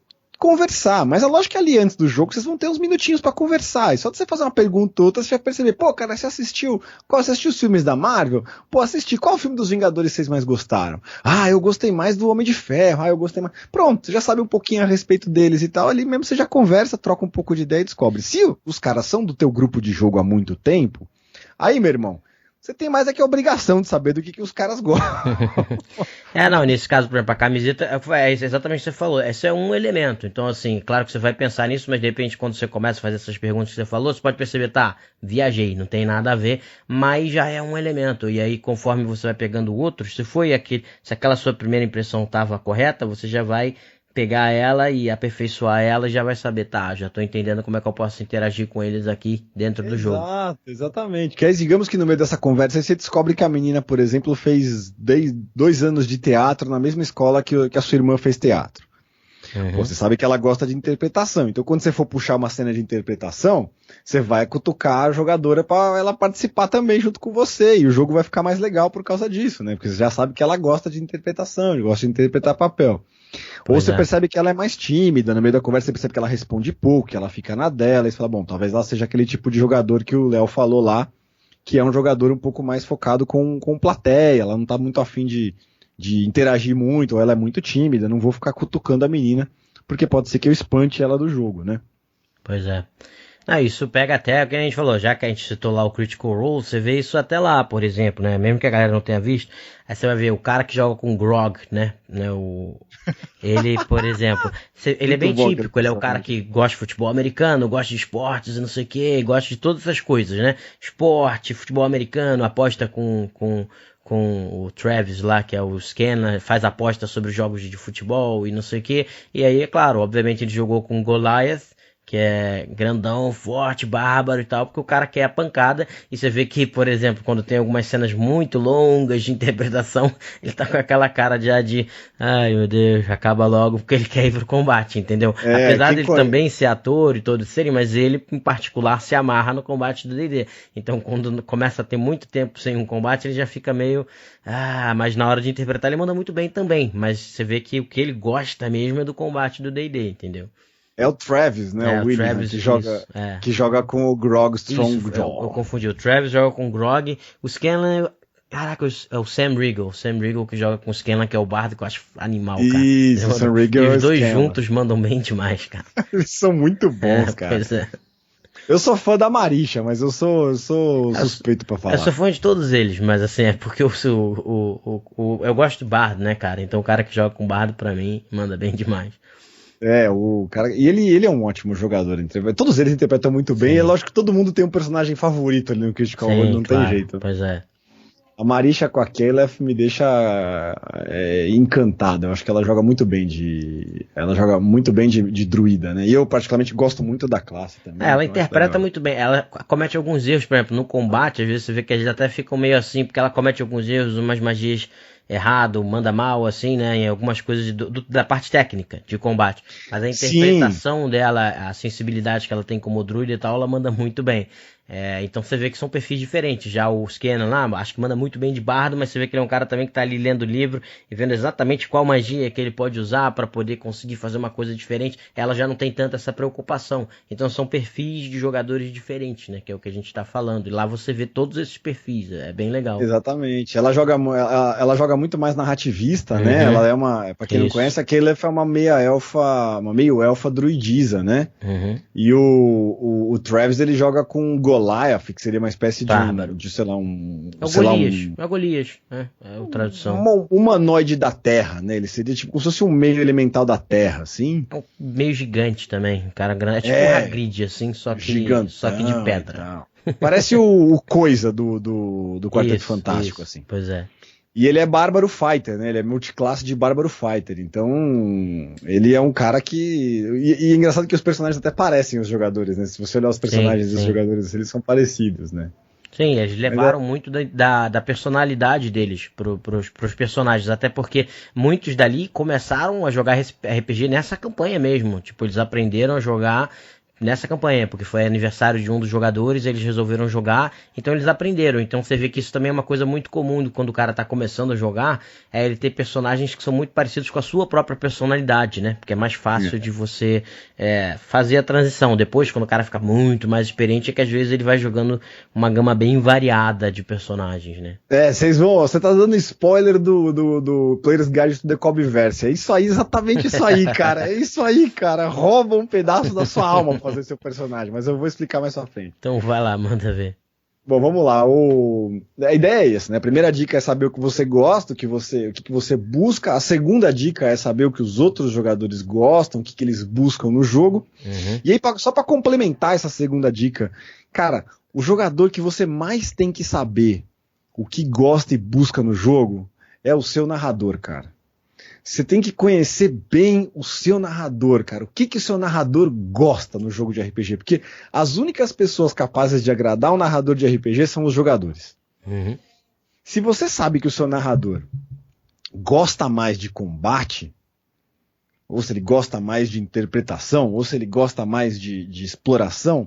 conversar, mas é lógico que ali antes do jogo vocês vão ter uns minutinhos pra conversar, e só de você fazer uma pergunta ou outra você vai perceber, cara, você assistiu os filmes da Marvel? Assisti, qual filme dos Vingadores vocês mais gostaram? Eu gostei mais do Homem de Ferro, eu gostei mais... Pronto, você já sabe um pouquinho a respeito deles e tal, ali mesmo você já conversa, troca um pouco de ideia e descobre. Se os caras são do teu grupo de jogo há muito tempo, aí, meu irmão, você tem mais aqui a obrigação de saber do que os caras gostam. Nesse caso, por exemplo, a camiseta, é exatamente o que você falou, esse é um elemento, então assim, claro que você vai pensar nisso, mas de repente quando você começa a fazer essas perguntas que você falou, você pode perceber, viajei, não tem nada a ver, mas já é um elemento, e aí conforme você vai pegando outros, se aquela sua primeira impressão estava correta, você já vai pegar ela e aperfeiçoar ela e já vai saber, já tô entendendo como é que eu posso interagir com eles aqui dentro do jogo. Exatamente. Que aí, digamos que no meio dessa conversa você descobre que a menina, por exemplo, fez 2 anos de teatro na mesma escola que a sua irmã fez teatro. Você sabe que ela gosta de interpretação, então quando você for puxar uma cena de interpretação, você vai cutucar a jogadora para ela participar também junto com você, e o jogo vai ficar mais legal por causa disso, né? Porque você já sabe que ela gosta de interpretação, gosta de interpretar papel. Ou você percebe que ela é mais tímida, no meio da conversa você percebe que ela responde pouco, que ela fica na dela, e você fala, talvez ela seja aquele tipo de jogador que o Léo falou lá, que é um jogador um pouco mais focado com plateia, ela não tá muito afim de interagir muito, ou ela é muito tímida, não vou ficar cutucando a menina, porque pode ser que eu espante ela do jogo, né? Pois é. Isso pega até o que a gente falou, já que a gente citou lá o Critical Role, você vê isso até lá, por exemplo, né? Mesmo que a galera não tenha visto, aí você vai ver o cara que joga com Grog, né? Ele, por exemplo, ele é bem típico, ele é o cara que gosta de futebol americano, gosta de esportes e não sei o que, gosta de todas essas coisas, né? Esporte, futebol americano, aposta com o Travis lá, que é o Scanner, faz aposta sobre os jogos de futebol e não sei o que, e aí, é claro, obviamente ele jogou com Goliath, que é grandão, forte, bárbaro e tal, porque o cara quer a pancada, e você vê que, por exemplo, quando tem algumas cenas muito longas de interpretação, ele tá com aquela cara já de, ai meu Deus, acaba logo, porque ele quer ir pro combate, entendeu? Apesar dele também ser ator e todos serem, mas ele, em particular, se amarra no combate do D&D. Então, quando começa a ter muito tempo sem um combate, ele já fica meio, mas na hora de interpretar ele manda muito bem também, mas você vê que o que ele gosta mesmo é do combate do D&D, entendeu? É o Travis, né? O William, Travis, que joga com o Grog Strongjaw. Eu confundi. O Travis joga com o Grog. O Scanlan... Caraca, é o Sam Riegel. O Sam Riegel que joga com o Scanlan, que é o bardo, que eu acho animal, cara. Isso, o Sam Riegel e os dois juntos mandam bem demais, cara. Eles são muito bons, cara. Pois é. Eu sou fã da Marisha, mas eu sou suspeito pra falar. Eu sou fã de todos eles, mas assim, é porque eu gosto do bardo, né, cara? Então o cara que joga com bardo, pra mim, manda bem demais. O cara. E ele é um ótimo jogador. Todos eles interpretam muito bem. Sim. É lógico que todo mundo tem um personagem favorito ali no Critical Role, não tem jeito. Pois é. A Marisha com a Caleb me deixa encantada. Eu acho que ela joga muito bem de druida, né? E eu particularmente gosto muito da classe também. Ela interpreta muito bem. Ela comete alguns erros, por exemplo, no combate, às vezes você vê que eles até ficam meio assim, porque ela comete alguns erros, umas magias errado, manda mal, assim, né, em algumas coisas da parte técnica de combate, mas a interpretação dela, a sensibilidade que ela tem como druida e tal, ela manda muito bem. Então você vê que são perfis diferentes. Já o Scanlan lá, acho que manda muito bem de bardo, mas você vê que ele é um cara também que tá ali lendo o livro e vendo exatamente qual magia que ele pode usar para poder conseguir fazer uma coisa diferente. Ela já não tem tanta essa preocupação. Então são perfis de jogadores diferentes, né, que é o que a gente tá falando. E lá você vê todos esses perfis, é bem legal. Exatamente. Ela joga muito mais narrativista, né? Ela é pra quem não conhece, a Caleb é uma meio-elfa druidisa, né? E o Travis, ele joga com Goliath, que seria uma espécie de sei lá, É o Golias, né? É a tradução. Um humanoide da Terra, né? Ele seria tipo como se fosse um meio elemental da Terra, assim. É um meio gigante também, um cara grande. É tipo um Hagrid, assim, só que de pedra. Parece o Coisa do Quarteto Fantástico, assim. Pois é. E ele é Bárbaro Fighter, né? Ele é multiclasse de Bárbaro Fighter. Então, ele é um cara que... E é engraçado que os personagens até parecem os jogadores, né? Se você olhar os personagens dos jogadores, eles são parecidos, né? Sim, eles levaram muito da personalidade deles pros personagens. Até porque muitos dali começaram a jogar RPG nessa campanha mesmo. Tipo, eles aprenderam a jogar nessa campanha, porque foi aniversário de um dos jogadores, eles resolveram jogar, então eles aprenderam. Então você vê que isso também é uma coisa muito comum quando o cara tá começando a jogar, é ele ter personagens que são muito parecidos com a sua própria personalidade, né? Porque é mais fácil de você fazer a transição. Depois, quando o cara fica muito mais experiente, é que às vezes ele vai jogando uma gama bem variada de personagens, né? Você tá dando spoiler do Player's Guide to the Cobbverse. É isso aí, exatamente isso aí, cara. É isso aí, cara. Rouba um pedaço da sua alma fazer seu personagem, mas eu vou explicar mais pra frente. Então vai lá, manda ver. Bom, vamos lá. A ideia é essa, né? A primeira dica é saber o que você gosta, o que você busca. A segunda dica é saber o que os outros jogadores gostam, o que eles buscam no jogo. E aí, só pra complementar essa segunda dica, cara, o jogador que você mais tem que saber o que gosta e busca no jogo é o seu narrador, cara. Você tem que conhecer bem o seu narrador, cara. O que o seu narrador gosta no jogo de RPG? Porque as únicas pessoas capazes de agradar o narrador de RPG são os jogadores. Se você sabe que o seu narrador gosta mais de combate, ou se ele gosta mais de interpretação, ou se ele gosta mais de exploração,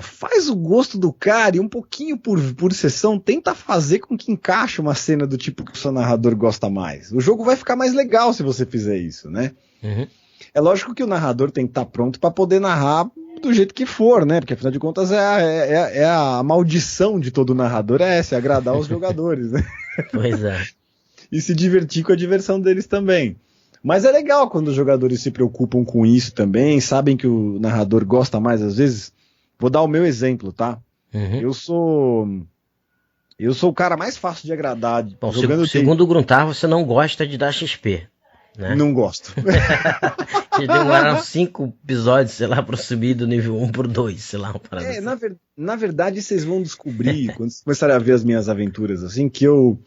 faz o gosto do cara e um pouquinho por sessão, tenta fazer com que encaixe uma cena do tipo que o seu narrador gosta mais. O jogo vai ficar mais legal se você fizer isso, né? É lógico que o narrador tem que estar pronto para poder narrar do jeito que for, né? Porque afinal de contas é a maldição de todo narrador, é agradar os jogadores, né? Pois é. E se divertir com a diversão deles também. Mas é legal quando os jogadores se preocupam com isso também, sabem que o narrador gosta mais às vezes. Vou dar o meu exemplo, tá? Eu sou o cara mais fácil de agradar. Bom, segundo o Gruntar, você não gosta de dar XP, né? Não gosto. Eles demoraram 5 episódios, sei lá, para subir do nível 1 pro 2, sei lá. Na verdade, vocês vão descobrir, quando vocês começarem a ver as minhas aventuras, assim, que eu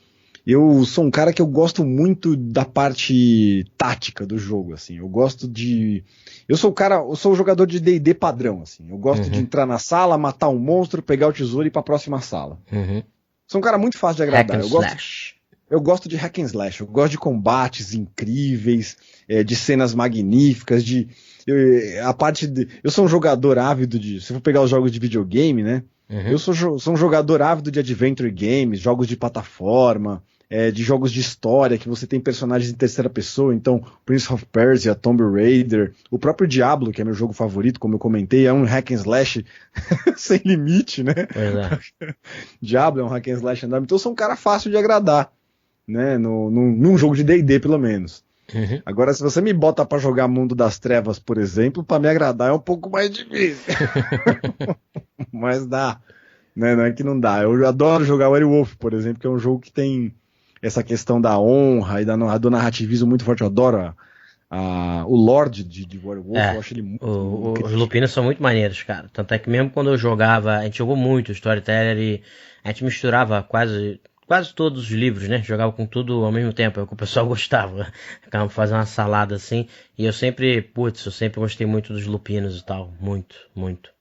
Eu sou um cara que eu gosto muito da parte tática do jogo, assim. Eu gosto de... eu sou um jogador de D&D padrão, assim. Eu gosto de entrar na sala, matar um monstro, pegar o tesouro e ir pra próxima sala. Sou um cara muito fácil de agradar. Eu gosto de hack and slash, eu gosto de combates incríveis, de cenas magníficas, eu sou um jogador ávido se eu for pegar os jogos de videogame, né? Eu sou um jogador ávido de adventure games, jogos de plataforma, de jogos de história, que você tem personagens em terceira pessoa, então Prince of Persia, Tomb Raider, o próprio Diablo, que é meu jogo favorito, como eu comentei, é um hack and slash sem limite, né? Diablo é um hack and slash enorme, então eu sou um cara fácil de agradar, né? Num jogo de D&D, pelo menos. Agora, se você me bota pra jogar Mundo das Trevas, por exemplo, pra me agradar é um pouco mais difícil. Mas dá, né? Não é que não dá. Eu adoro jogar Werewolf, por exemplo, que é um jogo que tem essa questão da honra e do narrativismo muito forte. Eu adoro o Lorde de Werewolf, eu acho ele muito os lupinos são muito maneiros, cara. Tanto é que mesmo quando eu jogava, a gente jogou muito Storyteller e a gente misturava quase todos os livros, né? Jogava com tudo ao mesmo tempo, é o que o pessoal gostava. Ficava fazendo uma salada assim. E eu sempre gostei muito dos lupinos e tal. Muito, muito.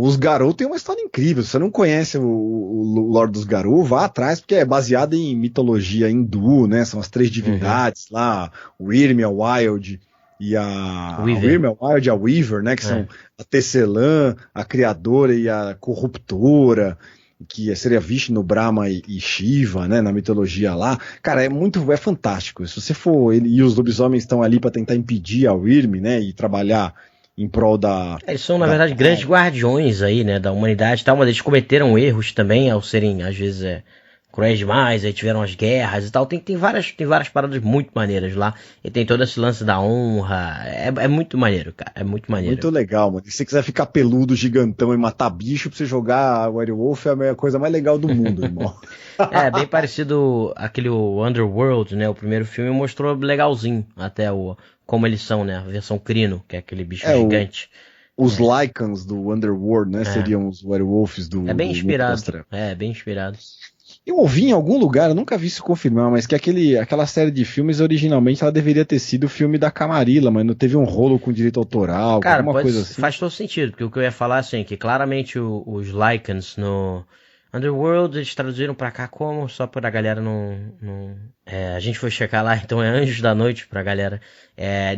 Os Garou tem uma história incrível. Se você não conhece o Lorde dos Garou, vá atrás, porque é baseado em mitologia hindu, né? São as 3 divindades lá, o Wyrm, a Wild e a Wild e a Weaver, né? Que são a Tecelã, a Criadora e a Corruptora, que seria Vishnu, Brahma e Shiva, né, na mitologia lá. Cara, é fantástico. Se você for, e os lobisomens estão ali para tentar impedir a Wyrm, né, e trabalhar em prol da... Eles são, na verdade, grandes guardiões aí, né, da humanidade e tal, mas eles cometeram erros também ao serem, às vezes, cruéis demais, aí tiveram as guerras e tal. Tem várias paradas muito maneiras lá. E tem todo esse lance da honra. É muito maneiro, cara. É muito maneiro. Muito legal, mano. E se você quiser ficar peludo, gigantão e matar bicho pra você jogar Werewolf, é a coisa mais legal do mundo, irmão. Bem parecido aquele Underworld, né? O primeiro filme mostrou legalzinho até como eles são, né? A versão Crino, que é aquele bicho gigante. Os Lycans do Underworld, né? Seriam os Werewolves do... É bem inspirado. Bem inspirado. Eu ouvi em algum lugar, eu nunca vi isso confirmar, mas que aquela série de filmes, originalmente, ela deveria ter sido o filme da Camarilla, mas não teve um rolo com direito autoral, cara, alguma coisa assim. Faz todo sentido, porque o que eu ia falar, assim, que claramente os Lycans no Underworld, eles traduziram pra cá como, só pra galera não... a gente foi checar lá, então é Anjos da Noite pra galera.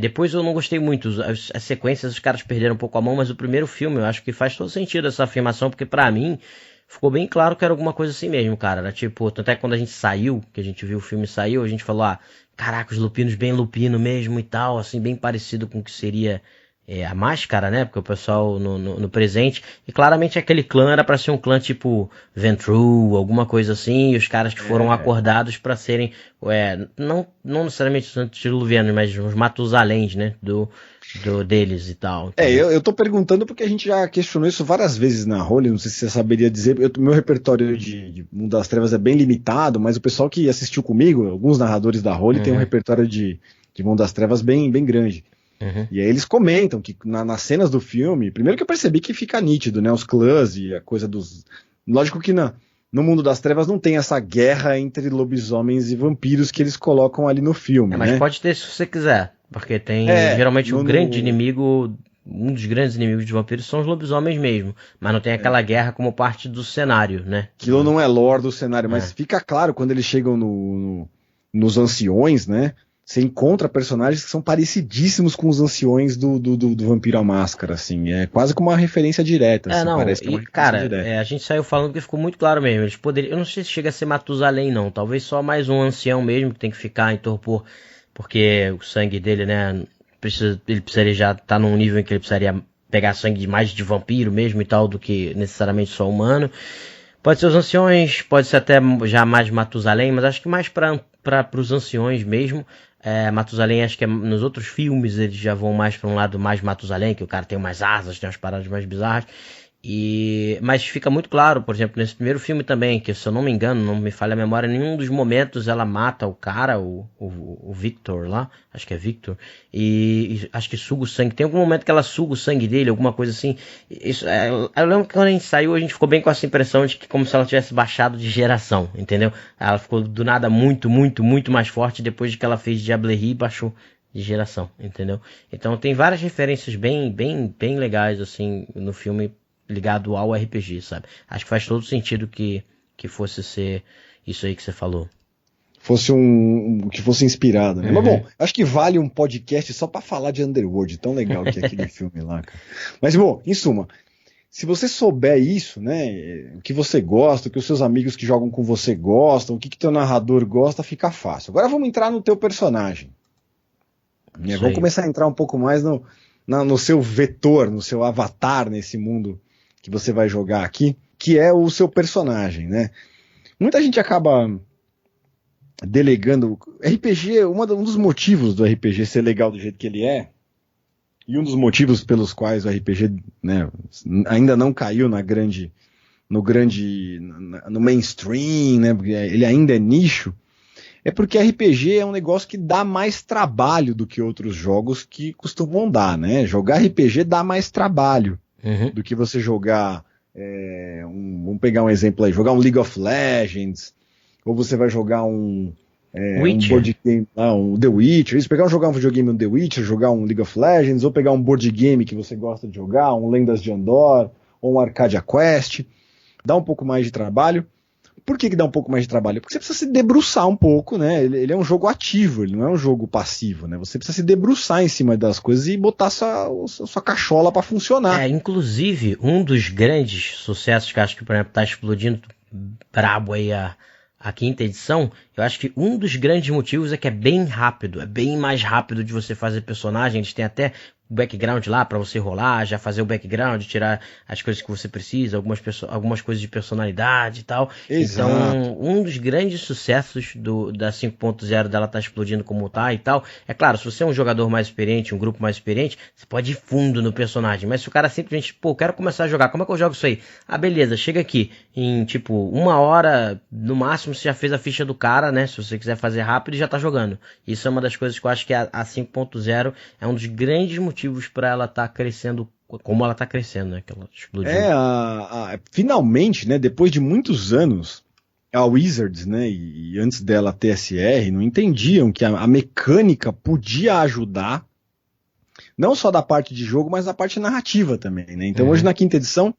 Depois eu não gostei muito, as sequências os caras perderam um pouco a mão, mas o primeiro filme, eu acho que faz todo sentido essa afirmação, porque pra mim... ficou bem claro que era alguma coisa assim mesmo, cara. Era tipo, tanto é que quando a gente saiu, que a gente viu o filme saiu, a gente falou, caraca, os lupinos bem lupino mesmo e tal, assim, bem parecido com o que seria a máscara, né? Porque o pessoal no presente, e claramente aquele clã era pra ser um clã tipo Ventrue, alguma coisa assim, e os caras que foram acordados pra serem, não necessariamente os antediluvianos, mas os Matusaléns, né? Deles e tal. Eu tô perguntando porque a gente já questionou isso várias vezes na Role, não sei se você saberia dizer, meu repertório de Mundo das Trevas é bem limitado, mas o pessoal que assistiu comigo, alguns narradores da Role, tem um repertório de Mundo das Trevas bem grande. E aí eles comentam que nas cenas do filme, primeiro que eu percebi que fica nítido, né, os clãs e a coisa dos... Lógico que no Mundo das Trevas não tem essa guerra entre lobisomens e vampiros que eles colocam ali no filme, mas né? Pode ter se você quiser. Porque tem, geralmente, grande inimigo, um dos grandes inimigos de vampiros são os lobisomens mesmo. Mas não tem aquela guerra como parte do cenário, né? Aquilo não é lore do cenário, mas fica claro quando eles chegam nos anciões, né? Você encontra personagens que são parecidíssimos com os anciões do Vampiro à Máscara, assim. É quase como uma referência direta, assim, parece que é uma referência direta. A gente saiu falando que ficou muito claro mesmo. Eles poderiam, eu não sei se chega a ser Matusalém, não. Talvez só mais um ancião mesmo que tem que ficar em torpor. Porque o sangue dele, né, ele precisaria já estar num nível em que ele precisaria pegar sangue mais de vampiro mesmo e tal, do que necessariamente só humano. Pode ser os anciões, pode ser até já mais Matusalém, mas acho que mais para os anciões mesmo. Matusalém, acho que nos outros filmes eles já vão mais para um lado mais Matusalém, que o cara tem umas asas, tem umas paradas mais bizarras. Mas fica muito claro, por exemplo, nesse primeiro filme também, que se eu não me engano, não me falha a memória, em nenhum dos momentos ela mata o cara, o Victor lá, acho que é Victor, e acho que suga o sangue. Tem algum momento que ela suga o sangue dele, alguma coisa assim. Eu lembro que quando a gente saiu, a gente ficou bem com essa impressão de que como se ela tivesse baixado de geração, entendeu? Ela ficou do nada muito, muito, muito mais forte depois de que ela fez Diablerie e baixou de geração, entendeu? Então tem várias referências bem, bem, bem legais assim no filme ligado ao RPG, sabe? Acho que faz todo sentido que fosse ser isso aí que você falou. Que fosse inspirado, né? Mas bom, acho que vale um podcast só pra falar de Underworld, tão legal que é aquele filme lá, cara. Mas bom, em suma, se você souber isso, né, o que você gosta, o que os seus amigos que jogam com você gostam, o que teu narrador gosta, fica fácil. Agora vamos entrar no teu personagem. Vamos começar a entrar um pouco mais no seu vetor, no seu avatar nesse mundo que você vai jogar aqui, que é o seu personagem, né? Muita gente acaba delegando... RPG, um dos motivos do RPG ser legal do jeito que ele é, e um dos motivos pelos quais o RPG, né, ainda não caiu no mainstream, né, porque ele ainda é nicho, é porque RPG é um negócio que dá mais trabalho do que outros jogos que costumam dar, né? Jogar RPG dá mais trabalho do que você jogar, vamos pegar um exemplo aí, jogar um League of Legends, ou você vai jogar um board game, um The Witcher, isso, jogar um videogame no The Witcher, jogar um League of Legends, ou pegar um board game que você gosta de jogar, um Lendas de Andor, ou um Arcadia Quest, dá um pouco mais de trabalho. Por que dá um pouco mais de trabalho? Porque você precisa se debruçar um pouco, né? Ele é um jogo ativo, ele não é um jogo passivo, né? Você precisa se debruçar em cima das coisas e botar sua cachola para funcionar. Inclusive, um dos grandes sucessos que eu acho que, por exemplo, tá explodindo brabo aí a quinta edição, eu acho que um dos grandes motivos é que é bem rápido, é bem mais rápido de você fazer personagem, eles têm até o background lá para você rolar, já fazer o background, tirar as coisas que você precisa, algumas coisas de personalidade e tal. Exato. Então, um dos grandes sucessos da 5.0 dela tá explodindo como tá e tal, é claro, se você é um jogador mais experiente, um grupo mais experiente, você pode ir fundo no personagem, mas se o cara simplesmente, quero começar a jogar, como é que eu jogo isso aí? Ah, beleza, chega aqui, em tipo 1 hora, no máximo você já fez a ficha do cara, né, se você quiser fazer rápido e já tá jogando. Isso é uma das coisas que eu acho que a 5.0 é um dos grandes motivos para ela estar crescendo como ela está crescendo, né? Que ela explodiu. Finalmente, né? Depois de muitos anos, a Wizards, né? E antes dela a TSR, não entendiam que a mecânica podia ajudar, não só da parte de jogo, mas da parte narrativa também, né? Então hoje na quinta edição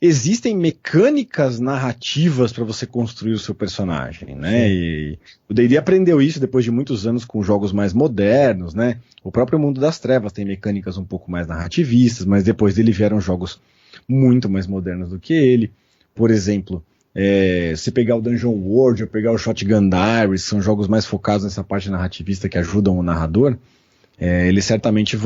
existem mecânicas narrativas para você construir o seu personagem, né? E o D&D aprendeu isso depois de muitos anos com jogos mais modernos, né? O próprio Mundo das Trevas tem mecânicas um pouco mais narrativistas, mas depois dele vieram jogos muito mais modernos do que ele. Por exemplo, se pegar o Dungeon World ou pegar o Shotgun Diaries, são jogos mais focados nessa parte narrativista que ajudam o narrador, eles certamente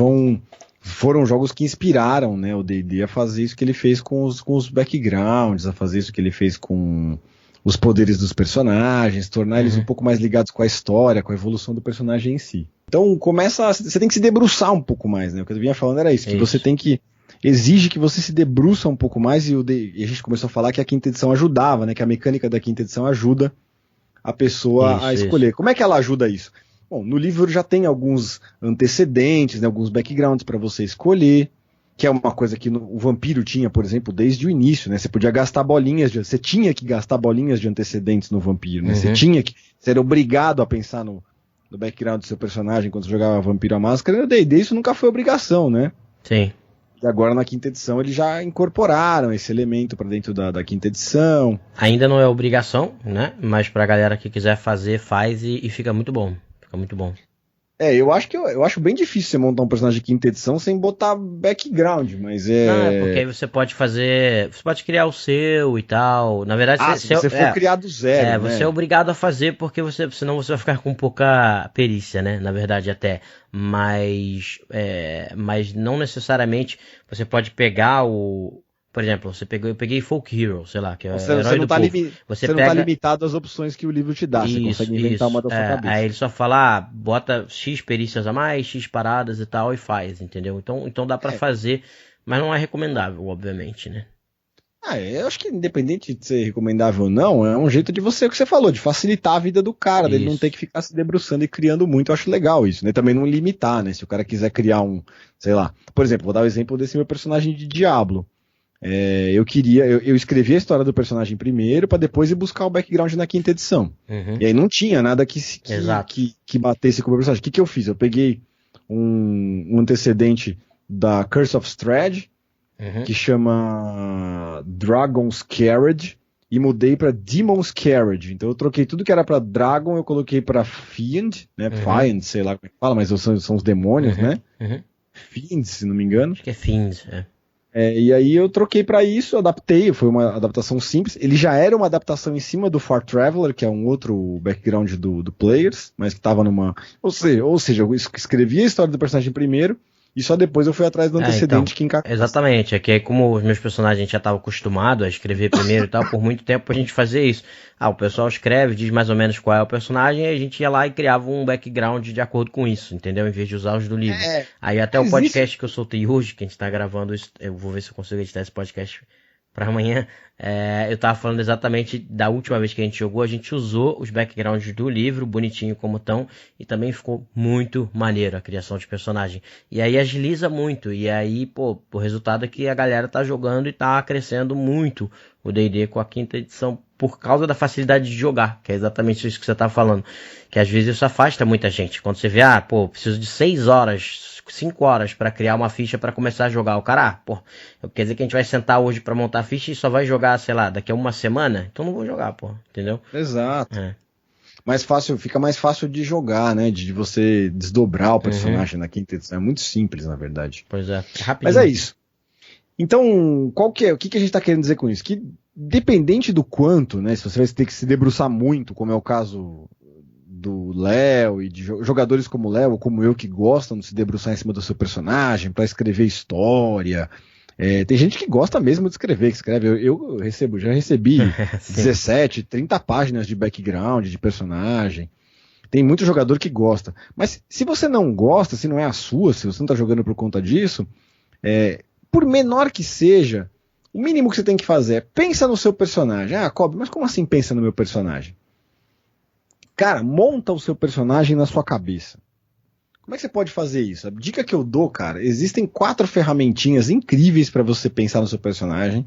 foram jogos que inspiraram, né, o D&D a fazer isso que ele fez com os backgrounds, a fazer isso que ele fez com os poderes dos personagens, tornar eles um pouco mais ligados com a história, com a evolução do personagem em si. Então você tem que se debruçar um pouco mais, né? O que eu vinha falando era isso, que você tem que exige que você se debruça um pouco mais, e a gente começou a falar que a quinta edição ajudava, né? Que a mecânica da quinta edição ajuda a pessoa a escolher. Como é que ela ajuda isso? Bom, no livro já tem alguns antecedentes, né, alguns backgrounds para você escolher, que é uma coisa que o Vampiro tinha, por exemplo, desde o início, né? Você podia gastar você tinha que gastar bolinhas de antecedentes no Vampiro, né? Você era obrigado a pensar no background do seu personagem quando você jogava Vampiro à Máscara. No D&D isso nunca foi obrigação, né? Sim. E agora na quinta edição eles já incorporaram esse elemento para dentro da quinta edição. Ainda não é obrigação, né? Mas pra galera que quiser fazer, faz e fica muito bom. Fica muito bom. Eu acho bem difícil você montar um personagem de quinta edição sem botar background, mas Não, porque aí você pode criar o seu e tal. Na verdade, se você for criar do zero, né? Você é obrigado a fazer porque senão você vai ficar com pouca perícia, né? Na verdade, até. Mas não necessariamente você pode pegar Por exemplo, eu peguei Folk Hero, sei lá, que é o herói do povo. Você não tá limitado às opções que o livro te dá, você consegue inventar uma da sua cabeça. Aí ele só fala, bota X perícias a mais, X paradas e tal, e faz, entendeu? Então dá pra fazer, mas não é recomendável, obviamente, né? Eu acho que independente de ser recomendável ou não, é um jeito de você, o que você falou, de facilitar a vida do cara, dele não ter que ficar se debruçando e criando muito. Eu acho legal isso, né? Também não limitar, né? Se o cara quiser criar sei lá, por exemplo, vou dar o exemplo desse meu personagem de Diablo. Eu escrevi a história do personagem primeiro para depois ir buscar o background na quinta edição. E aí não tinha nada que batesse com o meu personagem. O que eu fiz? Eu peguei um antecedente da Curse of Strahd, que chama Dragon's Carriage, e mudei para Demon's Carriage. Então eu troquei tudo que era para Dragon, eu coloquei para Fiend, né? Fiend, sei lá como é que fala, mas são os demônios, né? Fiend, se não me engano. Acho que é Fiend, e aí eu troquei para isso, adaptei, foi uma adaptação simples. Ele já era uma adaptação em cima do Far Traveler, que é um outro background do Players, mas que estava numa... Ou seja, eu escrevi a história do personagem primeiro, e só depois eu fui atrás do antecedente que encaixou. Exatamente, é que aí como os meus personagens a gente já estava acostumado a escrever primeiro e tal, por muito tempo a gente fazia isso. O pessoal escreve, diz mais ou menos qual é o personagem, e a gente ia lá e criava um background de acordo com isso, entendeu? Em vez de usar os do livro. Aí até o podcast que eu soltei hoje, que a gente tá gravando isso, eu vou ver se eu consigo editar esse podcast para amanhã. Eu tava falando exatamente da última vez que a gente jogou, a gente usou os backgrounds do livro, bonitinho como estão, e também ficou muito maneiro a criação de personagem. E aí agiliza muito, e aí, o resultado é que a galera tá jogando e tá crescendo muito o D&D com a quinta edição, por causa da facilidade de jogar, que é exatamente isso que você tá falando. Que às vezes isso afasta muita gente. Quando você vê, preciso de 6 horas, 5 horas para criar uma ficha para começar a jogar. O cara, quer dizer que a gente vai sentar hoje para montar a ficha e só vai jogar, sei lá, daqui a uma semana? Então não vou jogar, entendeu? Exato. Fica mais fácil de jogar, né? De você desdobrar o personagem na quinta edição. É muito simples, na verdade. Pois é, rapidinho. Mas é isso. Então, o que a gente tá querendo dizer com isso? Que dependente do quanto, né? Se você vai ter que se debruçar muito, como é o caso do Léo e de jogadores como o Léo, ou como eu, que gostam de se debruçar em cima do seu personagem para escrever história. Tem gente que gosta mesmo de escrever, que escreve. Eu já recebi 17, 30 páginas de background, de personagem. Tem muito jogador que gosta. Mas se você não gosta, se não é a sua, se você não está jogando por conta disso, por menor que seja, o mínimo que você tem que fazer é pensa no seu personagem. Kobe, mas como assim pensa no meu personagem? Cara, monta o seu personagem na sua cabeça. Como é que você pode fazer isso? A dica que eu dou, cara, existem 4 ferramentinhas incríveis para você pensar no seu personagem,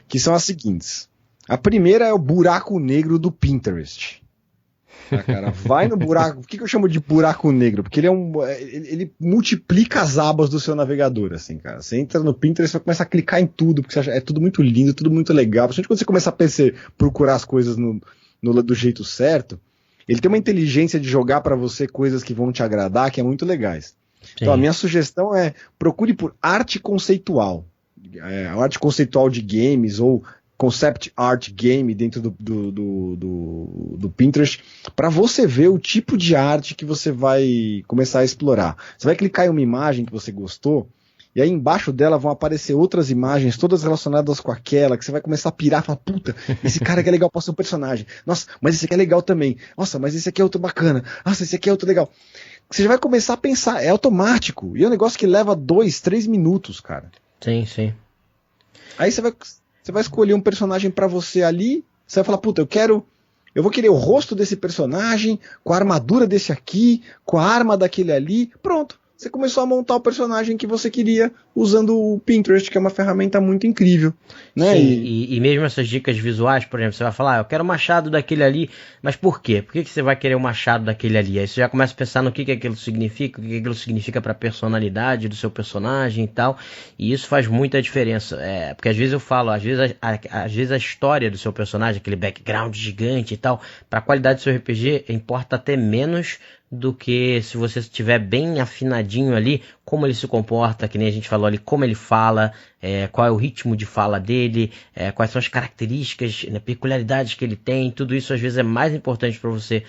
que são as seguintes. A primeira é o buraco negro do Pinterest. Cara, vai no buraco. Por que eu chamo de buraco negro? Porque ele multiplica as abas do seu navegador, assim, cara. Você entra no Pinterest e vai começar a clicar em tudo, porque você acha, é tudo muito lindo, tudo muito legal. Principalmente quando você começa a procurar as coisas do jeito certo, ele tem uma inteligência de jogar para você coisas que vão te agradar, que é muito legais. Sim. Então a minha sugestão é procure por arte conceitual. Arte conceitual de games ou concept art game dentro do Pinterest, para você ver o tipo de arte que você vai começar a explorar. Você vai clicar em uma imagem que você gostou, e aí embaixo dela vão aparecer outras imagens, todas relacionadas com aquela, que você vai começar a pirar e falar, puta, esse cara que é legal para ser um personagem. Nossa, mas esse aqui é legal também. Nossa, mas esse aqui é outro bacana. Nossa, esse aqui é outro legal. Você já vai começar a pensar, é automático. E é um negócio que leva 2, 3 minutos, cara. Sim, sim. Aí você vai escolher um personagem pra você ali, você vai falar, puta, eu vou querer o rosto desse personagem, com a armadura desse aqui, com a arma daquele ali, pronto. Você começou a montar o personagem que você queria usando o Pinterest, que é uma ferramenta muito incrível, né? Sim, e mesmo essas dicas visuais, por exemplo, você vai falar, eu quero o machado daquele ali, mas por quê? Por que você vai querer o machado daquele ali? Aí você já começa a pensar no que aquilo significa, o que aquilo significa para a personalidade do seu personagem e tal, e isso faz muita diferença, porque às vezes eu falo, às vezes a história do seu personagem, aquele background gigante e tal, para a qualidade do seu RPG, importa até menos do que se você estiver bem afinadinho ali, como ele se comporta, que nem a gente falou ali, como ele fala, qual é o ritmo de fala dele, quais são as características, né, peculiaridades que ele tem, tudo isso às vezes é mais importante para você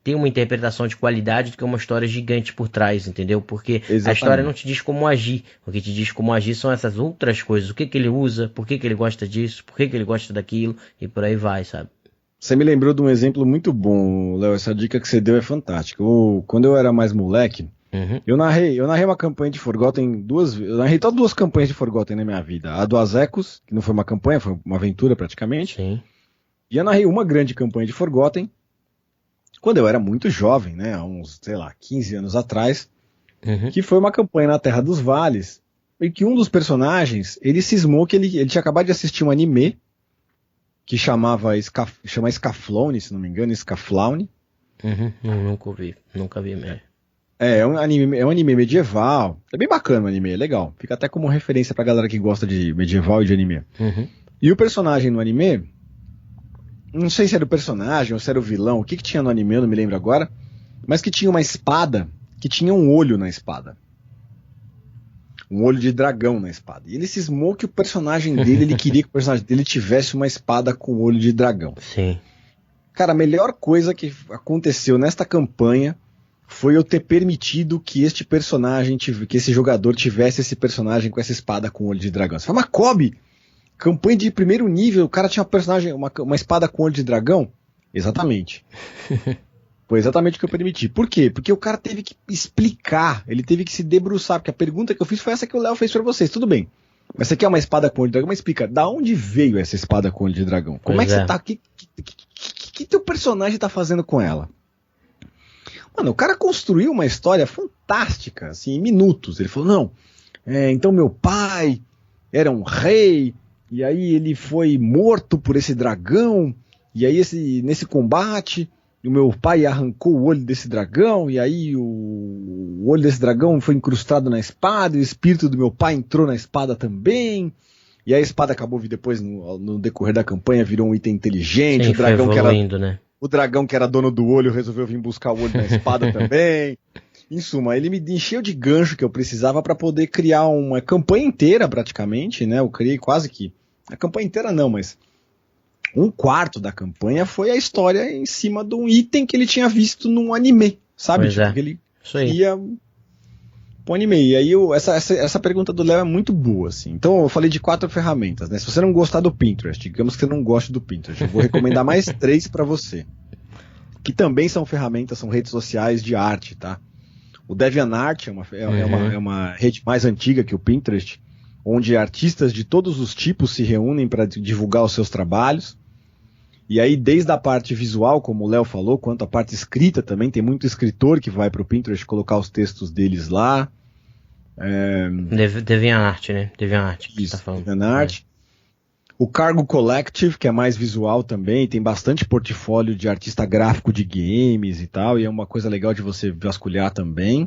ter uma interpretação de qualidade do que uma história gigante por trás, entendeu? Porque Exatamente. A história não te diz como agir, o que te diz como agir são essas outras coisas, o que ele usa, por que ele gosta disso, por que ele gosta daquilo, e por aí vai, sabe? Você me lembrou de um exemplo muito bom, Léo. Essa dica que você deu é fantástica. Quando eu era mais moleque, Uhum. Eu narrei uma campanha de Forgotten duas vezes. Eu narrei todas duas campanhas de Forgotten na minha vida. A do Azekos, que não foi uma campanha, foi uma aventura praticamente. Sim. E eu narrei uma grande campanha de Forgotten quando eu era muito jovem, né? Há uns, 15 anos atrás. Uhum. Que foi uma campanha na Terra dos Vales. E que um dos personagens, ele cismou que ele tinha acabado de assistir um anime que chama Scaflowne, se não me engano, Scaflowne. Nunca vi mesmo. É um anime medieval. É bem bacana o anime, é legal. Fica até como referência pra galera que gosta de medieval e de anime. Uhum. E o personagem no anime, não sei se era o personagem ou se era o vilão, o que tinha no anime, eu não me lembro agora, mas que tinha uma espada, que tinha um olho na espada. Um olho de dragão na espada. E ele cismou que o personagem dele, ele queria que o personagem dele tivesse uma espada com olho de dragão. Sim. Cara, a melhor coisa que aconteceu nesta campanha foi eu ter permitido que este personagem, que esse jogador tivesse esse personagem com essa espada com olho de dragão. Você fala, mas Kobe, campanha de primeiro nível, o cara tinha um personagem, uma espada com olho de dragão? Exatamente. Foi exatamente o que eu permiti. Por quê? Porque o cara teve que explicar, ele teve que se debruçar, porque a pergunta que eu fiz foi essa que o Léo fez pra vocês. Tudo bem, mas você quer uma espada com olho de dragão? Mas explica, da onde veio essa espada com olho de dragão? Como é que você tá? O que teu personagem tá fazendo com ela? Mano, o cara construiu uma história fantástica, assim, em minutos. Ele falou, não, então meu pai era um rei, e aí ele foi morto por esse dragão, e aí nesse combate... o meu pai arrancou o olho desse dragão, e aí o olho desse dragão foi incrustado na espada, e o espírito do meu pai entrou na espada também, e a espada acabou depois, no decorrer da campanha, virou um item inteligente. Sim, o dragão foi evoluindo, né? O dragão que era dono do olho resolveu vir buscar o olho na espada também. Em suma, ele me encheu de gancho que eu precisava para poder criar uma campanha inteira, praticamente, né? Eu criei quase que... a campanha inteira não, mas... 1/4 da campanha foi a história em cima de um item que ele tinha visto num anime, sabe? Pois é. Que ele Isso aí. ia pro anime. E aí essa pergunta do Léo é muito boa, assim. Então eu falei de 4 ferramentas, né? Se você não gostar do Pinterest, digamos que você não gosta do Pinterest, eu vou recomendar mais 3 para você. Que também são ferramentas, são redes sociais de arte, tá? O DeviantArt é uma rede mais antiga que o Pinterest, onde artistas de todos os tipos se reúnem para divulgar os seus trabalhos. E aí, desde a parte visual, como o Léo falou, quanto a parte escrita também, tem muito escritor que vai para o Pinterest colocar os textos deles lá. DeviantArt, né? DeviantArt que Isso, você tá falando. DeviantArt. O Cargo Collective, que é mais visual também, tem bastante portfólio de artista gráfico de games e tal, e é uma coisa legal de você vasculhar também.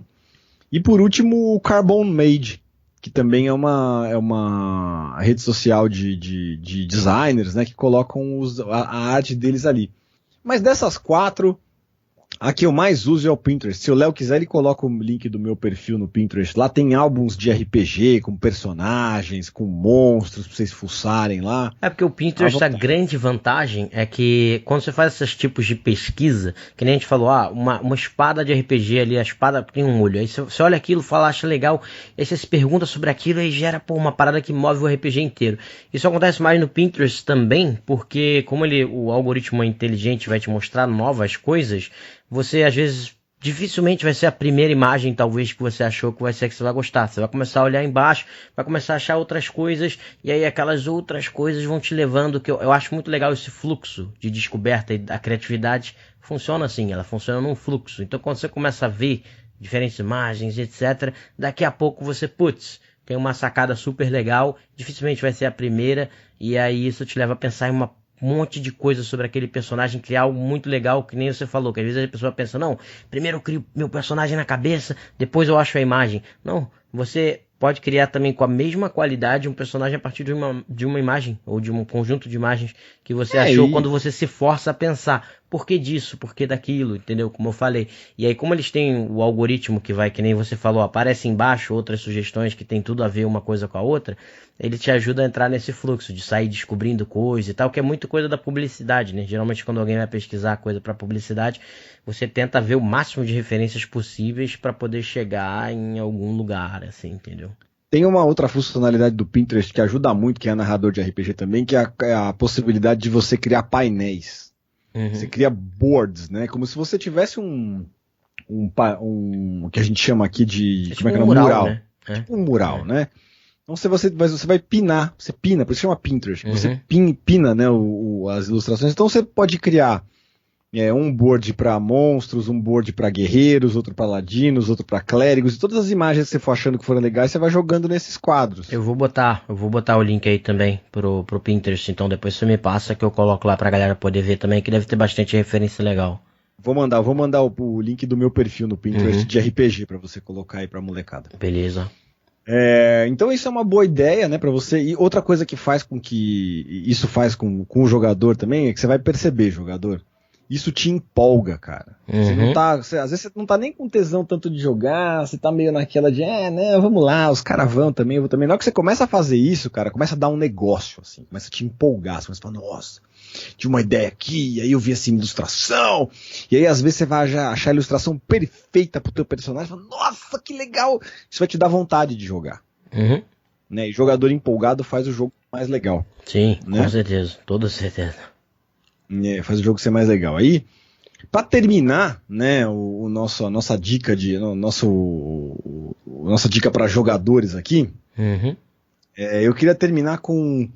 E por último, o Carbon Made, que também é uma rede social de designers, né, que colocam a arte deles ali. Mas dessas 4, a que eu mais uso é o Pinterest. Se o Léo quiser, ele coloca o link do meu perfil no Pinterest. Lá tem álbuns de RPG, com personagens, com monstros, pra vocês fuçarem lá. É porque o Pinterest, a grande vantagem é que quando você faz esses tipos de pesquisa, que nem a gente falou, uma espada de RPG ali, a espada tem um olho. Aí você olha aquilo, fala, acha legal, aí você se pergunta sobre aquilo e gera uma parada que move o RPG inteiro. Isso acontece mais no Pinterest também, porque como o algoritmo é inteligente, vai te mostrar novas coisas, você às vezes dificilmente vai ser a primeira imagem talvez que você achou que vai ser que você vai gostar. Você vai começar a olhar embaixo, vai começar a achar outras coisas, e aí aquelas outras coisas vão te levando, que eu acho muito legal esse fluxo de descoberta e da criatividade. Funciona assim, ela funciona num fluxo. Então quando você começa a ver diferentes imagens, etc., daqui a pouco você, tem uma sacada super legal, dificilmente vai ser a primeira, e aí isso te leva a pensar em um monte de coisa sobre aquele personagem, criar algo muito legal, que nem você falou, que às vezes a pessoa pensa, não, primeiro eu crio meu personagem na cabeça, depois eu acho a imagem. Não, você pode criar também com a mesma qualidade um personagem a partir de uma imagem, ou de um conjunto de imagens que você achou quando você se força a pensar, por que disso, por que daquilo, entendeu? Como eu falei. E aí como eles têm o algoritmo que vai, que nem você falou, aparece embaixo outras sugestões que tem tudo a ver uma coisa com a outra, ele te ajuda a entrar nesse fluxo de sair descobrindo coisa e tal, que é muito coisa da publicidade, né? Geralmente quando alguém vai pesquisar coisa para publicidade, você tenta ver o máximo de referências possíveis para poder chegar em algum lugar, assim, entendeu? Tem uma outra funcionalidade do Pinterest que ajuda muito, que é narrador de RPG também, que é a possibilidade de você criar painéis. Você cria boards, né? Como se você tivesse um um que a gente chama aqui de Tipo um mural, né? Tipo um mural, né? Então você vai pinar, você pina, por isso chama Pinterest, você pina, né, as ilustrações. Então você pode criar um board para monstros, um board para guerreiros, outro para ladinos, outro para clérigos, e todas as imagens que você for achando que foram legais, você vai jogando nesses quadros. Eu vou botar o link aí também pro Pinterest, então depois você me passa que eu coloco lá pra galera poder ver também, que deve ter bastante referência legal. Vou mandar o link do meu perfil no Pinterest de RPG para você colocar aí pra molecada. Beleza. Então isso é uma boa ideia, né, para você. E outra coisa que faz com que isso faz com o jogador também é que você vai perceber, jogador. Isso te empolga, cara. Você não tá, às vezes você não tá nem com tesão tanto de jogar, você tá meio naquela de, né, vamos lá, os caras vão também, eu vou também. Na hora que você começa a fazer isso, cara, começa a dar um negócio, assim, começa a te empolgar, você começa a falar, nossa, tinha uma ideia aqui, e aí eu vi essa ilustração, e aí às vezes você vai achar a ilustração perfeita pro teu personagem, fala, nossa, que legal! Isso vai te dar vontade de jogar. Né? E jogador empolgado faz o jogo mais legal. Sim, né? Com certeza, toda certeza. Faz o jogo ser mais legal. Aí, para terminar, né, a nossa dica nossa dica para jogadores aqui, eu queria terminar com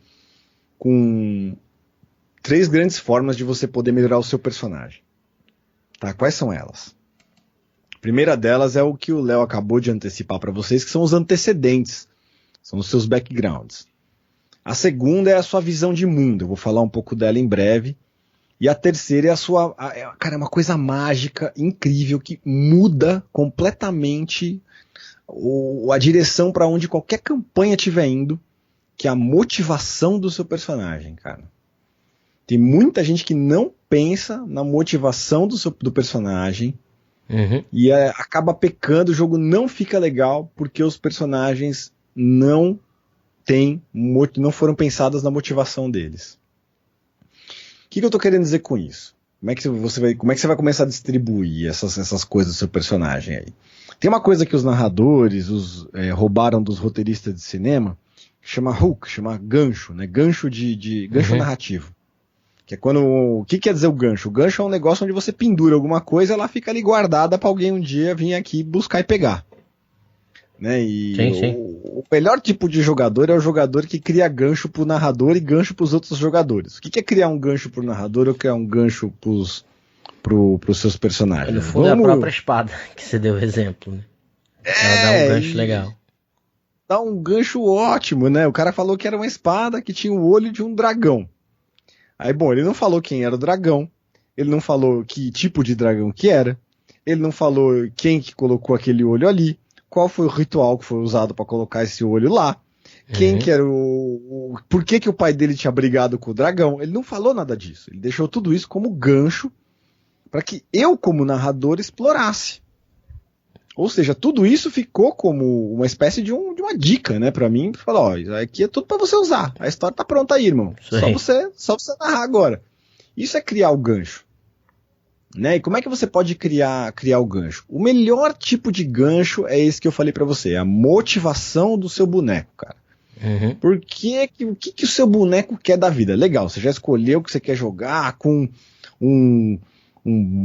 3 grandes formas de você poder melhorar o seu personagem. Tá? Quais são elas? A primeira delas é o que o Léo acabou de antecipar para vocês, que são os antecedentes, são os seus backgrounds. A segunda é a sua visão de mundo, eu vou falar um pouco dela em breve. E a terceira é cara, é uma coisa mágica, incrível, que muda completamente a direção para onde qualquer campanha estiver indo, que é a motivação do seu personagem, cara. Tem muita gente que não pensa na motivação do personagem e acaba pecando, o jogo não fica legal porque os personagens não foram pensados na motivação deles. O que eu tô querendo dizer com isso? Como é que você vai começar a distribuir essas coisas do seu personagem aí? Tem uma coisa que os narradores roubaram dos roteiristas de cinema, que chama hook, chama gancho, né? Gancho gancho narrativo. Que é o que quer dizer o gancho? O gancho é um negócio onde você pendura alguma coisa, ela fica ali guardada para alguém um dia vir aqui buscar e pegar. Né? E sim. O melhor tipo de jogador é o jogador que cria gancho pro narrador e gancho pros outros jogadores. O que é criar um gancho pro narrador ou criar um gancho pros seus personagens? No fundo é a própria espada que você deu o exemplo, né? Ela dá um gancho legal. Dá um gancho ótimo, né? O cara falou que era uma espada que tinha o olho de um dragão. Aí, bom, ele não falou quem era o dragão, ele não falou que tipo de dragão que era, ele não falou quem que colocou aquele olho ali, qual foi o ritual que foi usado para colocar esse olho lá, quem que era por que o pai dele tinha brigado com o dragão. Ele não falou nada disso, ele deixou tudo isso como gancho para que eu, como narrador, explorasse. Ou seja, tudo isso ficou como uma espécie de uma dica, né, para mim, falar, isso aqui é tudo para você usar, a história tá pronta aí, irmão, só você narrar agora. Isso é criar o gancho. Né? E como é que você pode criar o gancho? O melhor tipo de gancho é esse que eu falei pra você, é a motivação do seu boneco, cara. O que o seu boneco quer da vida? Legal, você já escolheu que você quer jogar com um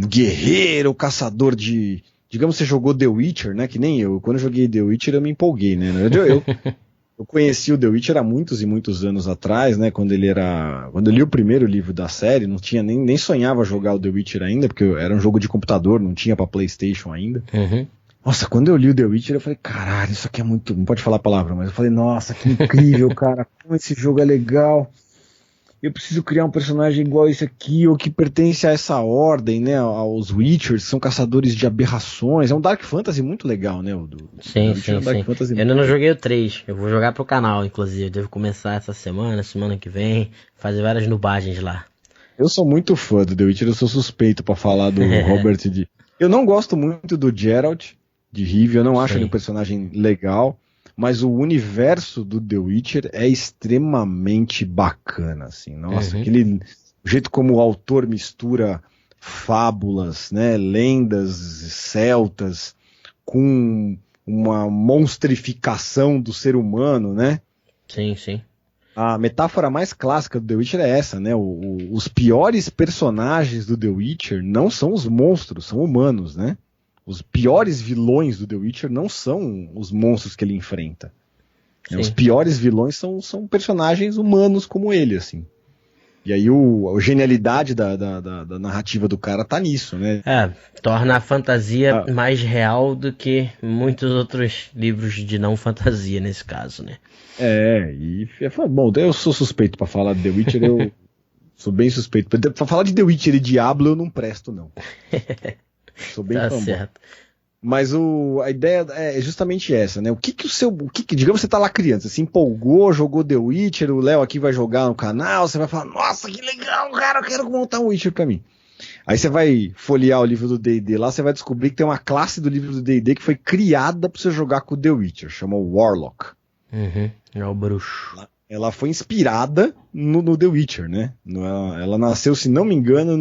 guerreiro, caçador de... Digamos que você jogou The Witcher, né? Que nem eu. Quando eu joguei The Witcher eu me empolguei, né? Eu conheci o The Witcher há muitos e muitos anos atrás, né? Quando eu li o primeiro livro da série, não tinha nem sonhava jogar o The Witcher ainda, porque era um jogo de computador, não tinha pra PlayStation ainda. Nossa, quando eu li o The Witcher, eu falei, caralho, isso aqui é muito... Não pode falar a palavra, mas eu falei, nossa, que incrível, cara, como esse jogo é legal. Eu preciso criar um personagem igual esse aqui, ou que pertence a essa ordem, né? Aos Witchers, que são caçadores de aberrações. É um Dark Fantasy muito legal, né? Sim. Eu ainda não joguei o 3. Eu vou jogar pro canal, inclusive. Eu devo começar essa semana que vem, fazer várias nubagens lá. Eu sou muito fã do The Witcher, eu sou suspeito pra falar do Robert D. Eu não gosto muito do Geralt de Rivia, eu não acho ele um personagem legal. Mas o universo do The Witcher é extremamente bacana, assim. Nossa, o jeito como o autor mistura fábulas, né, lendas celtas com uma monstrificação do ser humano, né? Sim. A metáfora mais clássica do The Witcher é essa, né? Os piores personagens do The Witcher não são os monstros, são humanos, né? os piores vilões do The Witcher não são os monstros que ele enfrenta. Os piores vilões são personagens humanos como ele, assim. E aí a genialidade da narrativa do cara tá nisso, né? Torna a fantasia mais real do que muitos outros livros de não fantasia nesse caso, né? Bom, eu sou suspeito pra falar de The Witcher, eu sou bem suspeito. Pra falar de The Witcher e Diablo eu não presto, não. Sou bem tá fanboy. certo. Mas a ideia é justamente essa, né? Digamos que você tá lá criança, você se empolgou, jogou The Witcher, o Léo aqui vai jogar no canal, você vai falar, nossa, que legal, cara, eu quero montar um Witcher pra mim. Aí você vai folhear o livro do D&D lá, você vai descobrir que tem uma classe do livro do D&D que foi criada pra você jogar com o The Witcher, chama Warlock. É o bruxo. Ela foi inspirada no The Witcher, né? Ela nasceu, se não me engano,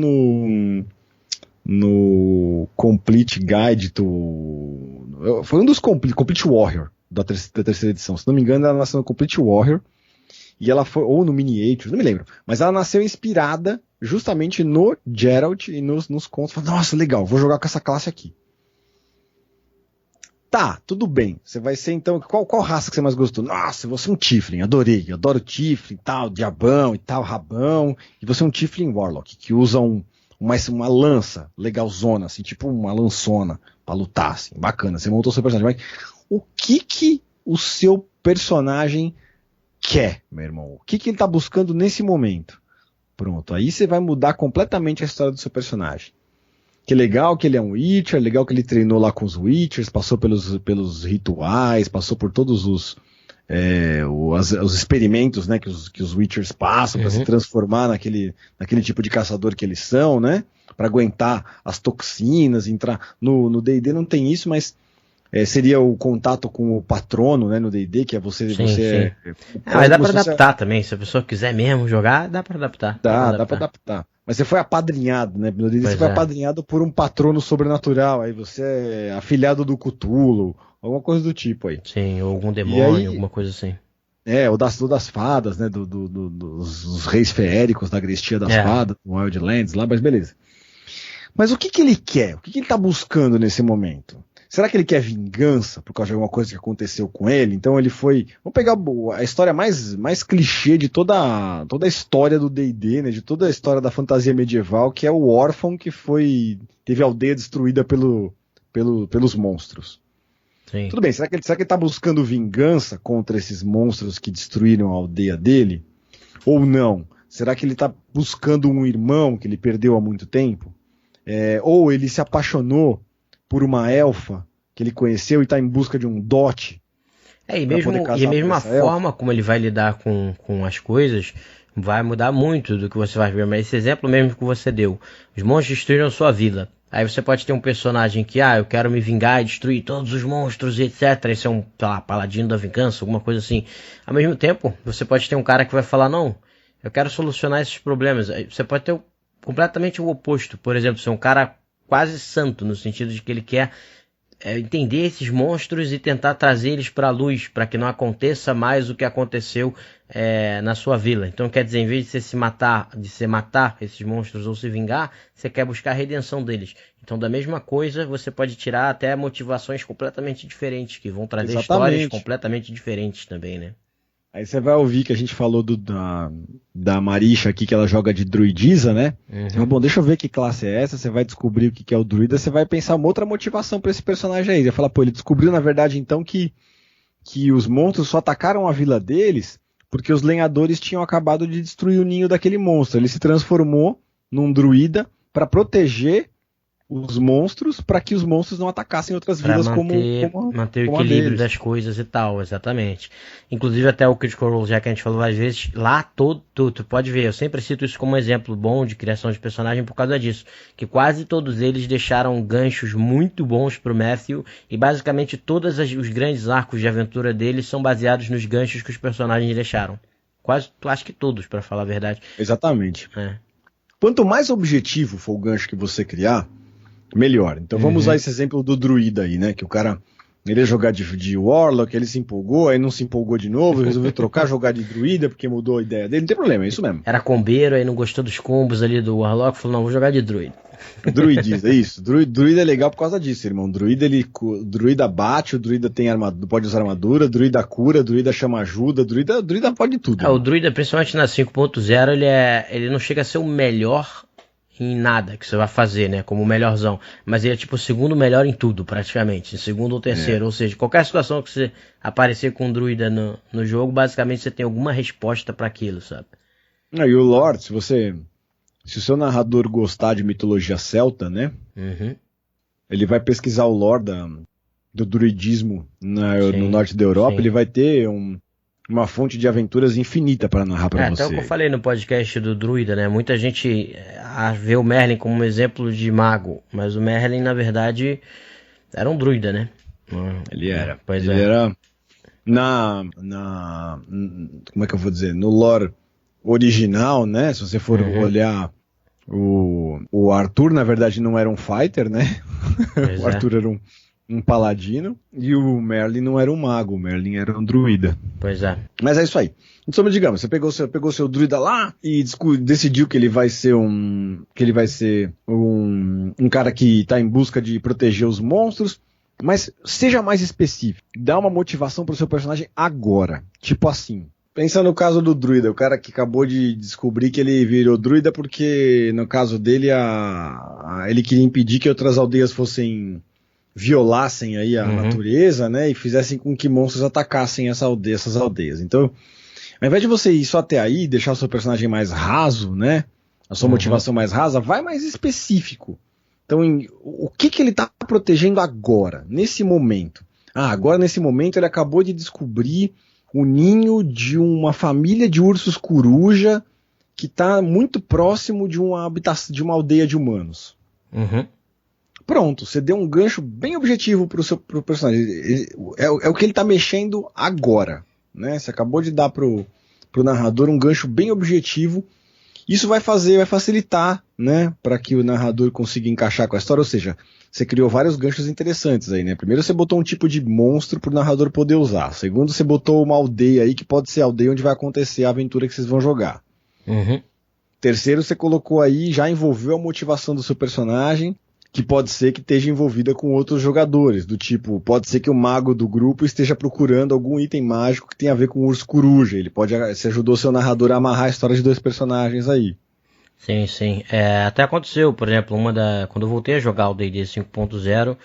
no Complete Guide foi um dos Complete Warrior da terceira edição. Se não me engano, ela nasceu no Complete Warrior. E ela foi, ou no Miniatures, não me lembro. Mas ela nasceu inspirada justamente no Geralt e nos contos. Nossa, legal, vou jogar com essa classe aqui. Tá, tudo bem. Você vai ser então. Qual raça que você mais gostou? Nossa, você é um Tiefling, adorei. Adoro Tiefling, tal, diabão e tal, rabão. E você é um Tiefling Warlock, que usa uma lança legalzona, assim, tipo uma lançona pra lutar, assim, bacana. Você montou o seu personagem. Mas o que o seu personagem quer, meu irmão? O que ele tá buscando nesse momento? Pronto, aí você vai mudar completamente a história do seu personagem. Que legal que ele é um Witcher, legal que ele treinou lá com os Witchers, passou pelos rituais, passou por todos os experimentos, né, que os Witchers passam para se transformar naquele tipo de caçador que eles são, né, para aguentar as toxinas, entrar no D&D não tem isso, mas seria o contato com o patrono, né, no D&D, que é você... Sim. Mas dá para adaptar também, se a pessoa quiser mesmo jogar, dá para adaptar. Dá para adaptar. Mas você foi apadrinhado, né? No D&D você foi apadrinhado por um patrono sobrenatural, aí você é afilhado do Cthulhu, alguma coisa do tipo aí. Sim, ou algum demônio, alguma coisa assim. Ou das fadas, né? Dos reis feéricos, da Grestia das Fadas, do Wildlands lá, mas beleza. Mas o que ele quer? O que ele tá buscando nesse momento? Será que ele quer vingança por causa de alguma coisa que aconteceu com ele? Então ele foi... Vamos pegar a história mais clichê de toda a história do D&D, né? De toda a história da fantasia medieval, que é o órfão que teve a aldeia destruída pelos monstros. Sim. Tudo bem, será que ele tá buscando vingança contra esses monstros que destruíram a aldeia dele? Ou não? Será que ele tá buscando um irmão que ele perdeu há muito tempo? Ou ele se apaixonou por uma elfa que ele conheceu e está em busca de um dote. E a mesma forma como ele vai lidar com as coisas vai mudar muito do que você vai ver. Mas esse exemplo mesmo que você deu, os monstros destruíram sua vila. Aí você pode ter um personagem que, eu quero me vingar e destruir todos os monstros, etc. Esse é um, paladino da vingança, alguma coisa assim. Ao mesmo tempo, você pode ter um cara que vai falar, não, eu quero solucionar esses problemas. Aí você pode ter completamente o oposto. Por exemplo, ser um cara quase santo, no sentido de que ele quer entender esses monstros e tentar trazer eles para a luz, para que não aconteça mais o que aconteceu na sua vila. Então, quer dizer, em vez de você matar esses monstros ou se vingar, você quer buscar a redenção deles. Então, da mesma coisa, você pode tirar até motivações completamente diferentes, que vão trazer histórias completamente diferentes também, né? Aí você vai ouvir que a gente falou da Marisha aqui, que ela joga de druidisa, né? Bom, deixa eu ver que classe é essa, você vai descobrir o que é o druida, você vai pensar uma outra motivação pra esse personagem aí. Você vai falar, ele descobriu na verdade então que os monstros só atacaram a vila deles porque os lenhadores tinham acabado de destruir o ninho daquele monstro. Ele se transformou num druida para proteger os monstros, para que os monstros não atacassem outras vilas manter o equilíbrio das coisas e tal, exatamente. Inclusive até o Critical Role, já que a gente falou várias vezes, lá tu pode ver, eu sempre cito isso como um exemplo bom de criação de personagem por causa disso, que quase todos eles deixaram ganchos muito bons pro Matthew, e basicamente todos os grandes arcos de aventura deles são baseados nos ganchos que os personagens deixaram. Acho que todos, para falar a verdade. Exatamente. Quanto mais objetivo for o gancho que você criar, melhor. Então vamos usar esse exemplo do druida aí, né? Que o cara Ele ia jogar de Warlock, ele se empolgou, aí não se empolgou de novo, resolveu trocar, jogar de druida, porque mudou a ideia dele. Não tem problema, é isso mesmo. Era combeiro, aí não gostou dos combos ali do Warlock, falou, não, vou jogar de druida. Druidista, é isso. Druida é legal por causa disso, irmão. Druida bate, o druida tem armadura, pode usar armadura, druida cura, druida chama ajuda, druida pode tudo. O druida, principalmente na 5.0, ele não chega a ser o melhor em nada que você vai fazer, né, como o melhorzão, mas ele é tipo o segundo melhor em tudo, praticamente, segundo ou terceiro, ou seja, qualquer situação que você aparecer com um druida no jogo, basicamente você tem alguma resposta para aquilo, sabe? E o Lord, se o seu narrador gostar de mitologia celta, né, ele vai pesquisar o lore do druidismo no norte da Europa, ele vai ter uma fonte de aventuras infinita para narrar para você. Até o que eu falei no podcast do druida, né? Muita gente vê o Merlin como um exemplo de mago, mas o Merlin, na verdade, era um druida, né? Ele era. Pois ele era como é que eu vou dizer? No lore original, né? Se você for olhar o Arthur, na verdade, não era um fighter, né? O Arthur era um paladino, e o Merlin não era um mago, o Merlin era um druida. Pois é. Mas é isso aí. Em suma, digamos, você pegou seu druida lá e decidiu que ele vai ser um cara que está em busca de proteger os monstros, mas seja mais específico. Dá uma motivação para o seu personagem agora. Tipo assim, pensa no caso do druida, o cara que acabou de descobrir que ele virou druida porque, no caso dele, ele queria impedir que outras aldeias violassem aí a natureza, né, e fizessem com que monstros atacassem essas aldeias. Então, ao invés de você ir só até aí, deixar o seu personagem mais raso, né, a sua motivação mais rasa, vai mais específico. Então, o que ele está protegendo agora, nesse momento? Agora nesse momento ele acabou de descobrir o ninho de uma família de ursos coruja que está muito próximo de uma aldeia de humanos. Pronto, você deu um gancho bem objetivo pro personagem. É o que ele tá mexendo agora, né? Você acabou de dar pro narrador um gancho bem objetivo. Isso vai facilitar, né? Para que o narrador consiga encaixar com a história. Ou seja, você criou vários ganchos interessantes aí, né? Primeiro você botou um tipo de monstro pro narrador poder usar. Segundo, você botou uma aldeia aí que pode ser a aldeia onde vai acontecer a aventura que vocês vão jogar. Terceiro, você colocou aí, já envolveu a motivação do seu personagem, que pode ser que esteja envolvida com outros jogadores, do tipo, pode ser que o mago do grupo esteja procurando algum item mágico que tenha a ver com o urso coruja, você ajudou seu narrador a amarrar a história de dois personagens aí. Sim. Até aconteceu, por exemplo, quando eu voltei a jogar o D&D 5.0,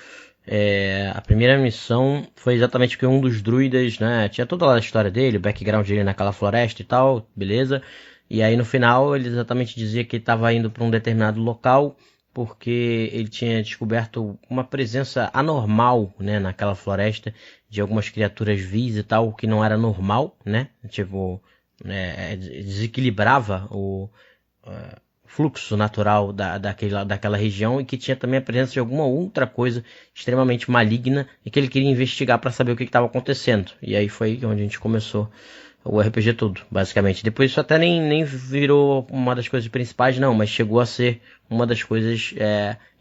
a primeira missão foi exatamente porque um dos druidas, né, tinha toda a história dele, o background dele naquela floresta e tal, beleza, e aí no final ele exatamente dizia que estava indo para um determinado local, porque ele tinha descoberto uma presença anormal, né, naquela floresta, de algumas criaturas vis e tal, que não era normal, né, tipo, desequilibrava o fluxo natural daquela região, e que tinha também a presença de alguma outra coisa extremamente maligna, e que ele queria investigar para saber o que estava acontecendo. E aí foi onde a gente começou o RPG todo, basicamente. Depois isso até nem virou uma das coisas principais, não, mas chegou a ser uma das coisas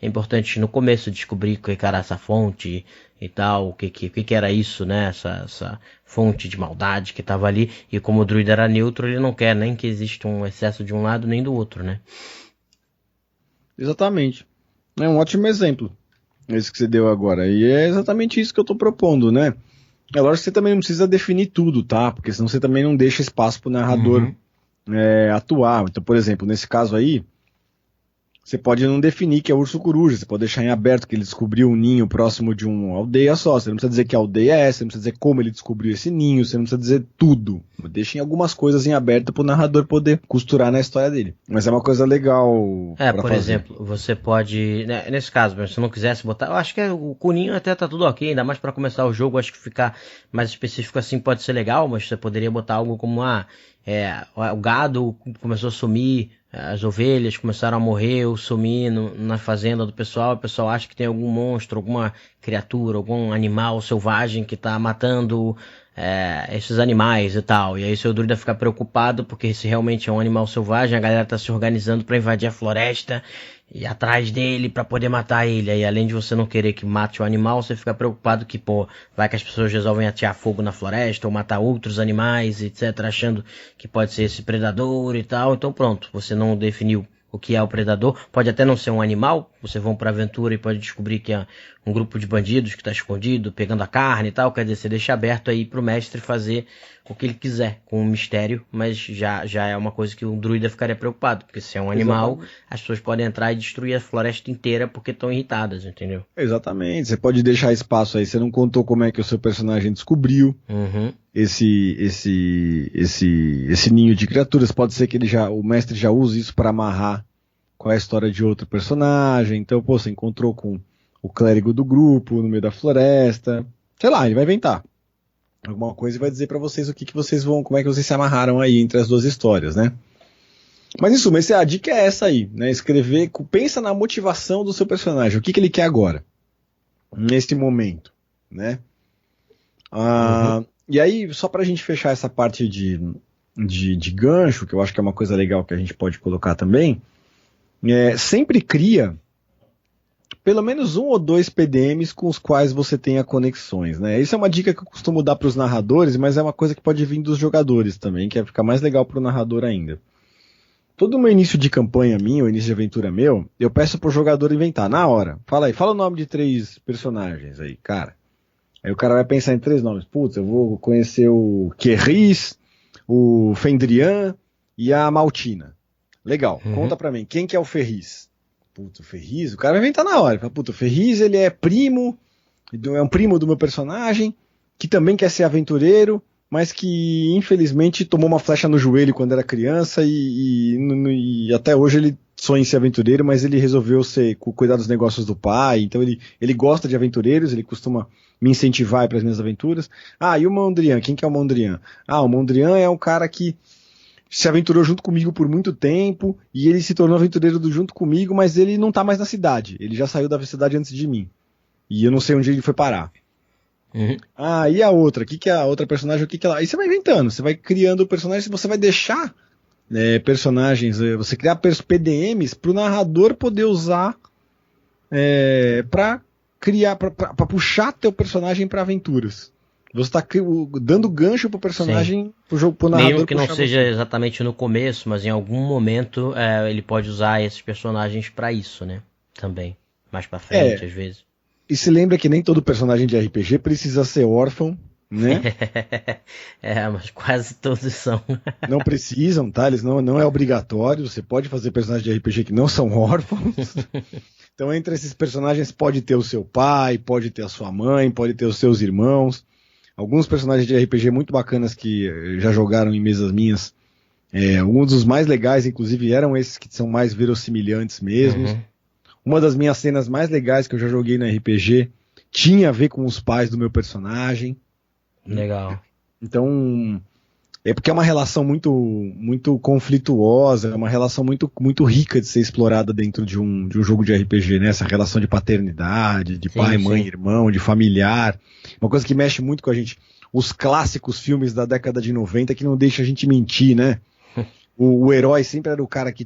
importantes no começo, descobrir o que era essa fonte e tal, o que era isso, né, essa fonte de maldade que estava ali, e como o druida era neutro, ele não quer nem que exista um excesso de um lado nem do outro, né. Exatamente. É um ótimo exemplo, esse que você deu agora, e é exatamente isso que eu estou propondo, né. É lógico que você também não precisa definir tudo, tá? Porque senão você também não deixa espaço para o narrador atuar. Então, por exemplo, nesse caso aí, você pode não definir que é urso coruja, você pode deixar em aberto que ele descobriu um ninho próximo de uma aldeia só. Você não precisa dizer que aldeia é essa, você não precisa dizer como ele descobriu esse ninho, você não precisa dizer tudo. Deixa em algumas coisas em aberto para o narrador poder costurar na história dele. Mas é uma coisa legal por fazer. Exemplo, você pode, né, nesse caso, se você não quisesse botar, eu acho que o coninho até tá tudo ok, ainda mais para começar o jogo, acho que ficar mais específico assim pode ser legal, mas você poderia botar algo como o gado começou a sumir, as ovelhas começaram a morrer ou sumir na fazenda do pessoal, o pessoal acha que tem algum monstro, alguma criatura, algum animal selvagem que está matando esses animais e tal. E aí seu druida fica preocupado porque se realmente é um animal selvagem, a galera tá se organizando pra invadir a floresta e ir atrás dele pra poder matar ele. Aí além de você não querer que mate o animal, você fica preocupado que, pô, vai que as pessoas resolvem atear fogo na floresta ou matar outros animais, etc, achando que pode ser esse predador e tal. Então pronto, você não definiu o que é o predador. Pode até não ser um animal, você vão pra aventura e pode descobrir que é um grupo de bandidos que tá escondido, pegando a carne e tal. Quer dizer, você deixa aberto aí pro mestre fazer o que ele quiser com o mistério, mas já é uma coisa que o druida ficaria preocupado, porque se é um animal, exatamente, as pessoas podem entrar e destruir a floresta inteira porque estão irritadas, entendeu? Exatamente, você pode deixar espaço aí, você não contou como é que o seu personagem descobriu esse ninho de criaturas, pode ser que o mestre já use isso para amarrar com a história de outro personagem. Então, pô, você encontrou com o clérigo do grupo no meio da floresta, sei lá, ele vai inventar alguma coisa e vai dizer pra vocês o que vocês vão, como é que vocês se amarraram aí entre as duas histórias, né? Mas em suma, a dica é essa aí, né? Escrever, pensa na motivação do seu personagem, o que ele quer agora, neste momento, né? E aí, só pra gente fechar essa parte de gancho, que eu acho que é uma coisa legal que a gente pode colocar também, sempre cria pelo menos 1 ou 2 PDMs com os quais você tenha conexões, né? Isso é uma dica que eu costumo dar para os narradores, mas é uma coisa que pode vir dos jogadores também, que é ficar mais legal para o narrador ainda. Todo o meu início de campanha minha, o início de aventura meu, eu peço pro jogador inventar, na hora. Fala aí, fala o nome de 3 personagens aí, cara. Aí o cara vai pensar em 3 nomes. Putz, eu vou conhecer o Querris, o Fendrian e a Maltina. Legal, conta pra mim, quem que é o Ferris? Puta, o Ferris, o cara vai inventar na hora. Ele fala, puta, o Ferris, ele é um primo do meu personagem, que também quer ser aventureiro, mas que infelizmente tomou uma flecha no joelho quando era criança e até hoje ele sonha em ser aventureiro, mas ele resolveu cuidar dos negócios do pai, então ele gosta de aventureiros, ele costuma me incentivar para as minhas aventuras. E o Mondrian, quem que é o Mondrian? O Mondrian é um cara que se aventurou junto comigo por muito tempo, e ele se tornou aventureiro junto comigo, mas ele não tá mais na cidade. Ele já saiu da cidade antes de mim. E eu não sei onde ele foi parar. E a outra? O que é a outra personagem? O que ela... Aí você vai inventando, você vai criando personagens, você vai deixar personagens, você criar PDMs pro narrador poder usar pra criar, pra puxar teu personagem pra aventuras. Você está dando gancho pro personagem, pro narrador. Mesmo que não seja exatamente no começo, mas em algum momento ele pode usar esses personagens pra isso, né? Também. Mais pra frente, às vezes. E se lembra que nem todo personagem de RPG precisa ser órfão, né? Mas quase todos são. Não precisam, tá? Eles não é obrigatório. Você pode fazer personagens de RPG que não são órfãos. Então, entre esses personagens pode ter o seu pai, pode ter a sua mãe, pode ter os seus irmãos. Alguns personagens de RPG muito bacanas que já jogaram em mesas minhas. Alguns dos mais legais, inclusive, eram esses que são mais verossimilhantes mesmo. Uma das minhas cenas mais legais que eu já joguei no RPG tinha a ver com os pais do meu personagem. Legal. Então, porque é uma relação muito, muito conflituosa, é uma relação muito, muito rica de ser explorada dentro de um jogo de RPG, né? Essa relação de paternidade, de pai, mãe, irmão, de familiar. Uma coisa que mexe muito com a gente. Os clássicos filmes da década de 90 que não deixa a gente mentir, né? O herói sempre era o cara que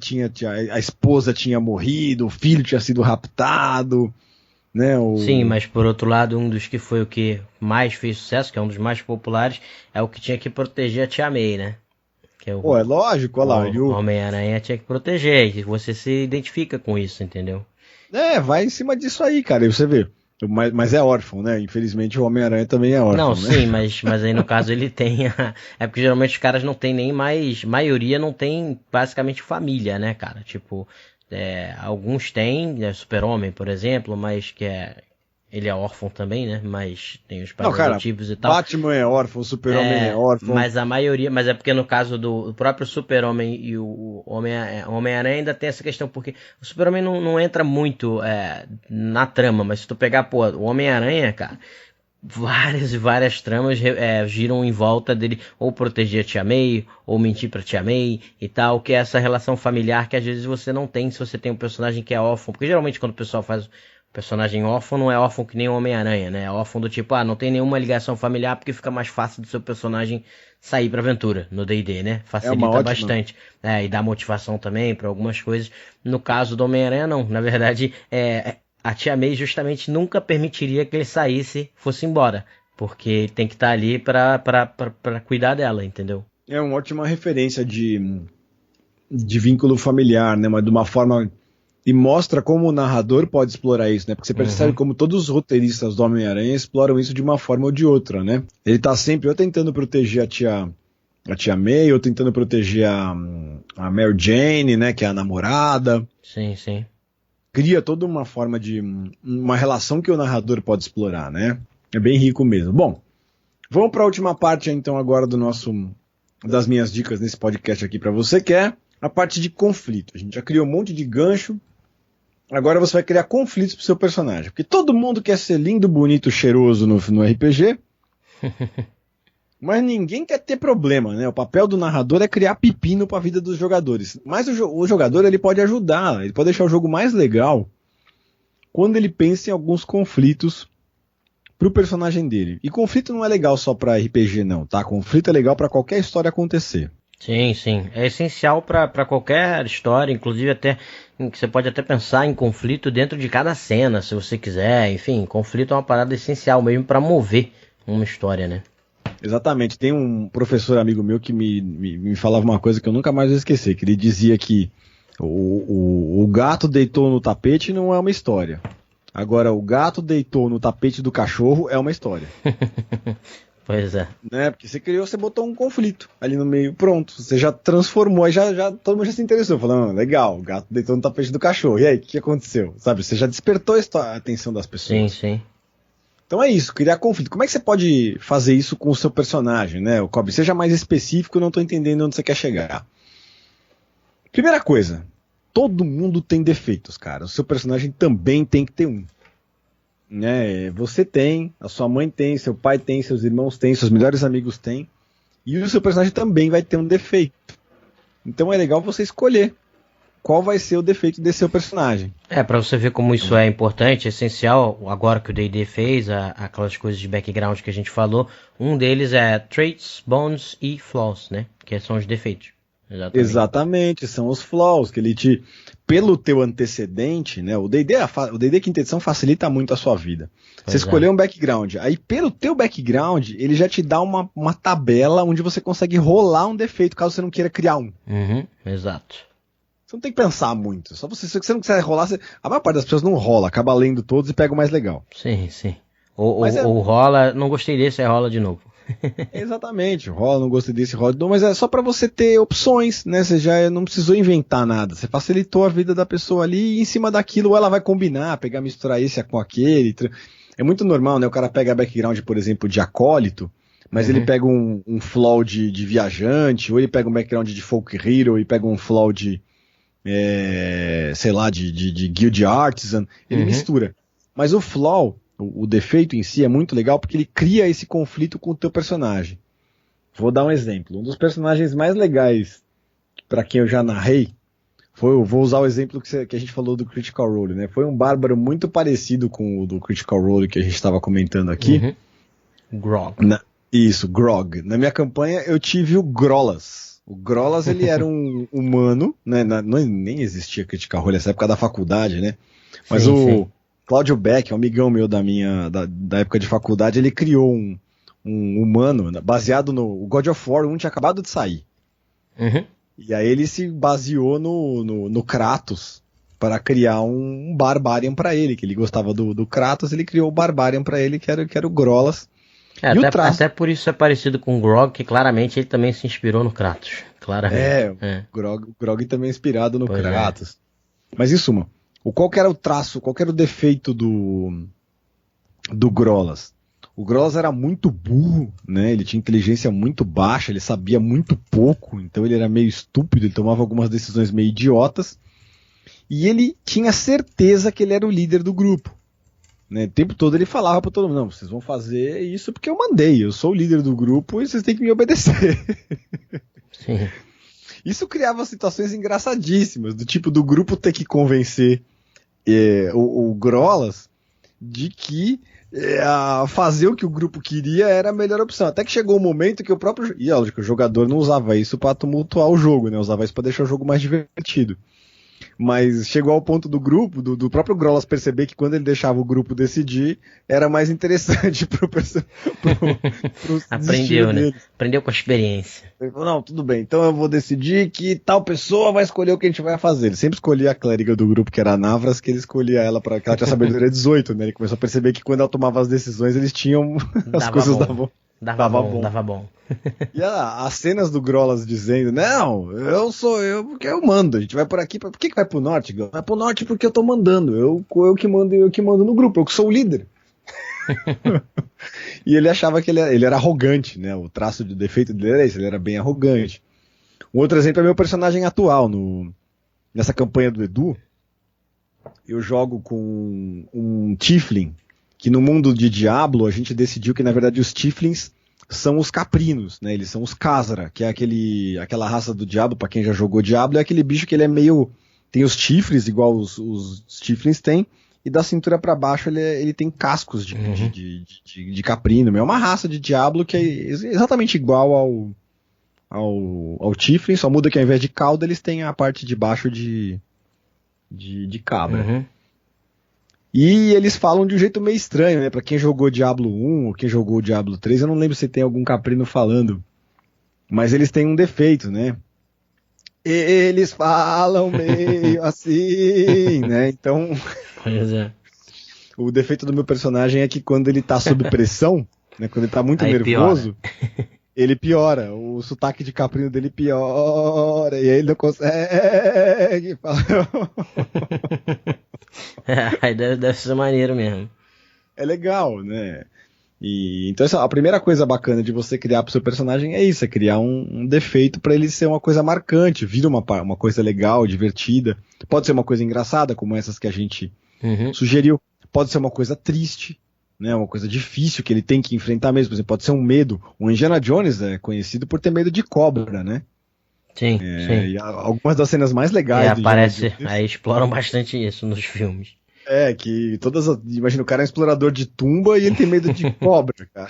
a esposa tinha morrido, o filho tinha sido raptado, né? Sim, mas por outro lado, um dos que foi o que mais fez sucesso, que é um dos mais populares, é o que tinha que proteger a Tia May, né? Que é lógico, olha lá. O Homem-Aranha tinha que proteger, e você se identifica com isso, entendeu? Vai em cima disso aí, cara, e você vê. Mas é órfão, né? Infelizmente o Homem-Aranha também é órfão. Não, né? Sim, mas aí no caso ele tem. É porque geralmente os caras não tem nem mais. Maioria não tem basicamente família, né, cara? Tipo, alguns têm, Super-Homem, por exemplo, mas que ele é órfão também, né? Mas tem os pais adotivos e tal. Batman é órfão, o Super-Homem é órfão. Mas a maioria, mas é porque no caso do próprio Super-Homem e o Homem-Aranha ainda tem essa questão, porque o Super-Homem não entra muito na trama, mas se tu pegar, o Homem-Aranha, cara, várias e várias tramas giram em volta dele, ou proteger a Tia May, ou mentir pra Tia May e tal, que é essa relação familiar que às vezes você não tem se você tem um personagem que é órfão, porque geralmente quando o pessoal faz Personagem órfão não é órfão que nem o Homem-Aranha, né? É órfão do tipo, não tem nenhuma ligação familiar porque fica mais fácil do seu personagem sair pra aventura no D&D, né? Facilita bastante. E dá motivação também pra algumas coisas. No caso do Homem-Aranha, não. Na verdade, a Tia May justamente nunca permitiria que ele saísse, fosse embora. Porque ele tem que estar ali pra cuidar dela, entendeu? É uma ótima referência de vínculo familiar, né? Mas de uma forma... E mostra como o narrador pode explorar isso, né? Porque você percebe como todos os roteiristas do Homem-Aranha exploram isso de uma forma ou de outra, né? Ele tá sempre ou tentando proteger a tia May, ou tentando proteger a Mary Jane, né? Que é a namorada. Sim, sim. Cria toda uma forma de... uma relação que o narrador pode explorar, né? É bem rico mesmo. Bom, vamos para a última parte, então, agora das minhas dicas nesse podcast aqui para você, que é a parte de conflito. A gente já criou um monte de gancho. Agora você vai criar conflitos pro seu personagem. Porque todo mundo quer ser lindo, bonito, cheiroso no RPG. Mas ninguém quer ter problema, né? O papel do narrador é criar pepino pra vida dos jogadores. Mas o jogador, ele pode ajudar. Ele pode deixar o jogo mais legal quando ele pensa em alguns conflitos pro personagem dele. E conflito não é legal só pra RPG, não, tá? Conflito é legal pra qualquer história acontecer. Sim, sim. É essencial para qualquer história, inclusive até que você pode até pensar em conflito dentro de cada cena, se você quiser. Enfim, conflito é uma parada essencial mesmo para mover uma história, né? Exatamente. Tem um professor amigo meu que me falava uma coisa que eu nunca mais vou esquecer, que ele dizia que o gato deitou no tapete não é uma história. Agora, o gato deitou no tapete do cachorro é uma história. Pois é. Né? Porque você botou um conflito ali no meio, pronto, você já transformou, aí já todo mundo já se interessou, falando, legal, o gato deitou no tapete do cachorro, e aí, o que aconteceu? Sabe, você já despertou a atenção das pessoas. Sim, sim. Então é isso, criar conflito. Como é que você pode fazer isso com o seu personagem, né, o Kobe? Seja mais específico, eu não tô entendendo onde você quer chegar. Primeira coisa, todo mundo tem defeitos, cara, o seu personagem também tem que ter um. Né? Você tem, a sua mãe tem, seu pai tem, seus irmãos têm, seus melhores amigos têm, e o seu personagem também vai ter um defeito. Então é legal você escolher qual vai ser o defeito desse seu personagem. Pra você ver como isso é importante, é essencial, agora que o D&D fez, aquelas coisas de background que a gente falou, um deles é traits, bones e flaws, né? Que são os defeitos. Exatamente, são os flaws, que ele pelo teu antecedente, né, o D&D Quinta Edição facilita muito a sua vida. Você escolheu um background, aí pelo teu background, ele já te dá uma tabela onde você consegue rolar um defeito, caso você não queira criar um. Exato. Você não tem que pensar muito, só se você não quiser rolar, a maior parte das pessoas não rola, acaba lendo todos e pega o mais legal. Sim, sim. Ou rola, não gostei desse, aí rola de novo. Exatamente, rola, não gostei desse, rola, mas é só pra você ter opções, né? Você já não precisou inventar nada, você facilitou a vida da pessoa ali e em cima daquilo ela vai combinar, pegar, misturar esse com aquele. É muito normal, né? O cara pega background, por exemplo, de acólito, mas ele pega um flaw de viajante, ou ele pega um background de folk hero e pega um flaw de sei lá, de guild artisan, ele mistura. Mas o flaw, o defeito em si é muito legal porque ele cria esse conflito com o teu personagem. Vou dar um exemplo. Um dos personagens mais legais para quem eu já narrei vou usar o exemplo que a gente falou do Critical Role, né? Foi um bárbaro muito parecido com o do Critical Role que a gente estava comentando aqui. Grog. Isso, Grog. Na minha campanha eu tive o Grolas. O Grolas, ele era um humano, né? Nem existia Critical Role nessa época da faculdade, né? Mas sim. Cláudio Beck, um amigão meu da época de faculdade, ele criou um humano baseado no God of War 1, tinha acabado de sair. E aí ele se baseou no Kratos para criar um Barbarian para ele, que ele gostava do Kratos, ele criou o Barbarian para ele, que era o Grolas. Até por isso é parecido com o Grog, que claramente ele também se inspirou no Kratos. Claramente. O Grog também é inspirado no Kratos. Mas em suma, qual que era o traço, qual que era o defeito do Grolas? O Grolas era muito burro, né? Ele tinha inteligência muito baixa, ele sabia muito pouco, então ele era meio estúpido, ele tomava algumas decisões meio idiotas, e ele tinha certeza que ele era o líder do grupo. Né? O tempo todo ele falava para todo mundo, não, vocês vão fazer isso porque eu mandei, eu sou o líder do grupo e vocês têm que me obedecer. Sim. Isso criava situações engraçadíssimas, do tipo do grupo ter que convencer o Grolas de que fazer o que o grupo queria era a melhor opção. Até que chegou um momento que o próprio... E lógico, o jogador não usava isso pra tumultuar o jogo, né? Usava isso pra deixar o jogo mais divertido. Mas chegou ao ponto do grupo, do próprio Grolas perceber que quando ele deixava o grupo decidir, era mais interessante pro Aprendeu, né? Aprendeu com a experiência. Ele falou, não, tudo bem, então eu vou decidir que tal pessoa vai escolher o que a gente vai fazer. Ele sempre escolhia a clériga do grupo, que era a Navras, que ele escolhia ela para que ela tinha sabedoria 18, né? Ele começou a perceber que quando ela tomava as decisões, eles tinham... as coisas Dava bom. E as cenas do Grolas dizendo, não, sou eu porque eu mando, a gente vai por aqui, por que vai pro norte? Vai pro norte porque eu tô mandando, eu que mando no grupo, eu que sou o líder. E ele achava que ele era arrogante, né? O traço de defeito dele era esse, ele era bem arrogante. Um outro exemplo é meu personagem atual, nessa campanha do Edu, eu jogo com um Tiefling, que no mundo de Diablo a gente decidiu que na verdade os Tieflings são os caprinos, né? Eles são os Khazra, que é aquela raça do Diablo, pra quem já jogou Diablo, é aquele bicho que ele é meio... tem os chifres, igual os Tieflings têm, e da cintura pra baixo ele tem cascos de caprino. É uma raça de Diablo que é exatamente igual ao Tiefling, só muda que ao invés de cauda eles têm a parte de baixo de cabra. Uhum. E eles falam de um jeito meio estranho, né? Pra quem jogou Diablo 1 ou quem jogou Diablo 3, eu não lembro se tem algum caprino falando. Mas eles têm um defeito, né? Eles falam meio assim, né? Então, Pois é. o defeito do meu personagem é que quando ele tá sob pressão, né? Quando ele tá muito Aí nervoso, ele piora. O sotaque de caprino dele piora. E aí ele não consegue falar. Aí deve ser maneiro mesmo. É legal, né? E então a primeira coisa bacana de você criar pro seu personagem é isso, é criar um defeito para ele ser uma coisa marcante, vira uma coisa legal, divertida. Pode ser uma coisa engraçada, como essas que a gente sugeriu. Pode ser uma coisa triste, né? Uma coisa difícil que ele tem que enfrentar mesmo. Por exemplo, pode ser um medo. O Indiana Jones é conhecido por ter medo de cobra, né? Sim. E algumas das cenas mais legais do aparece, Indiana Jones, aí exploram bastante isso nos filmes. que imagina, o cara é um explorador de tumba e ele tem medo de cobra, cara.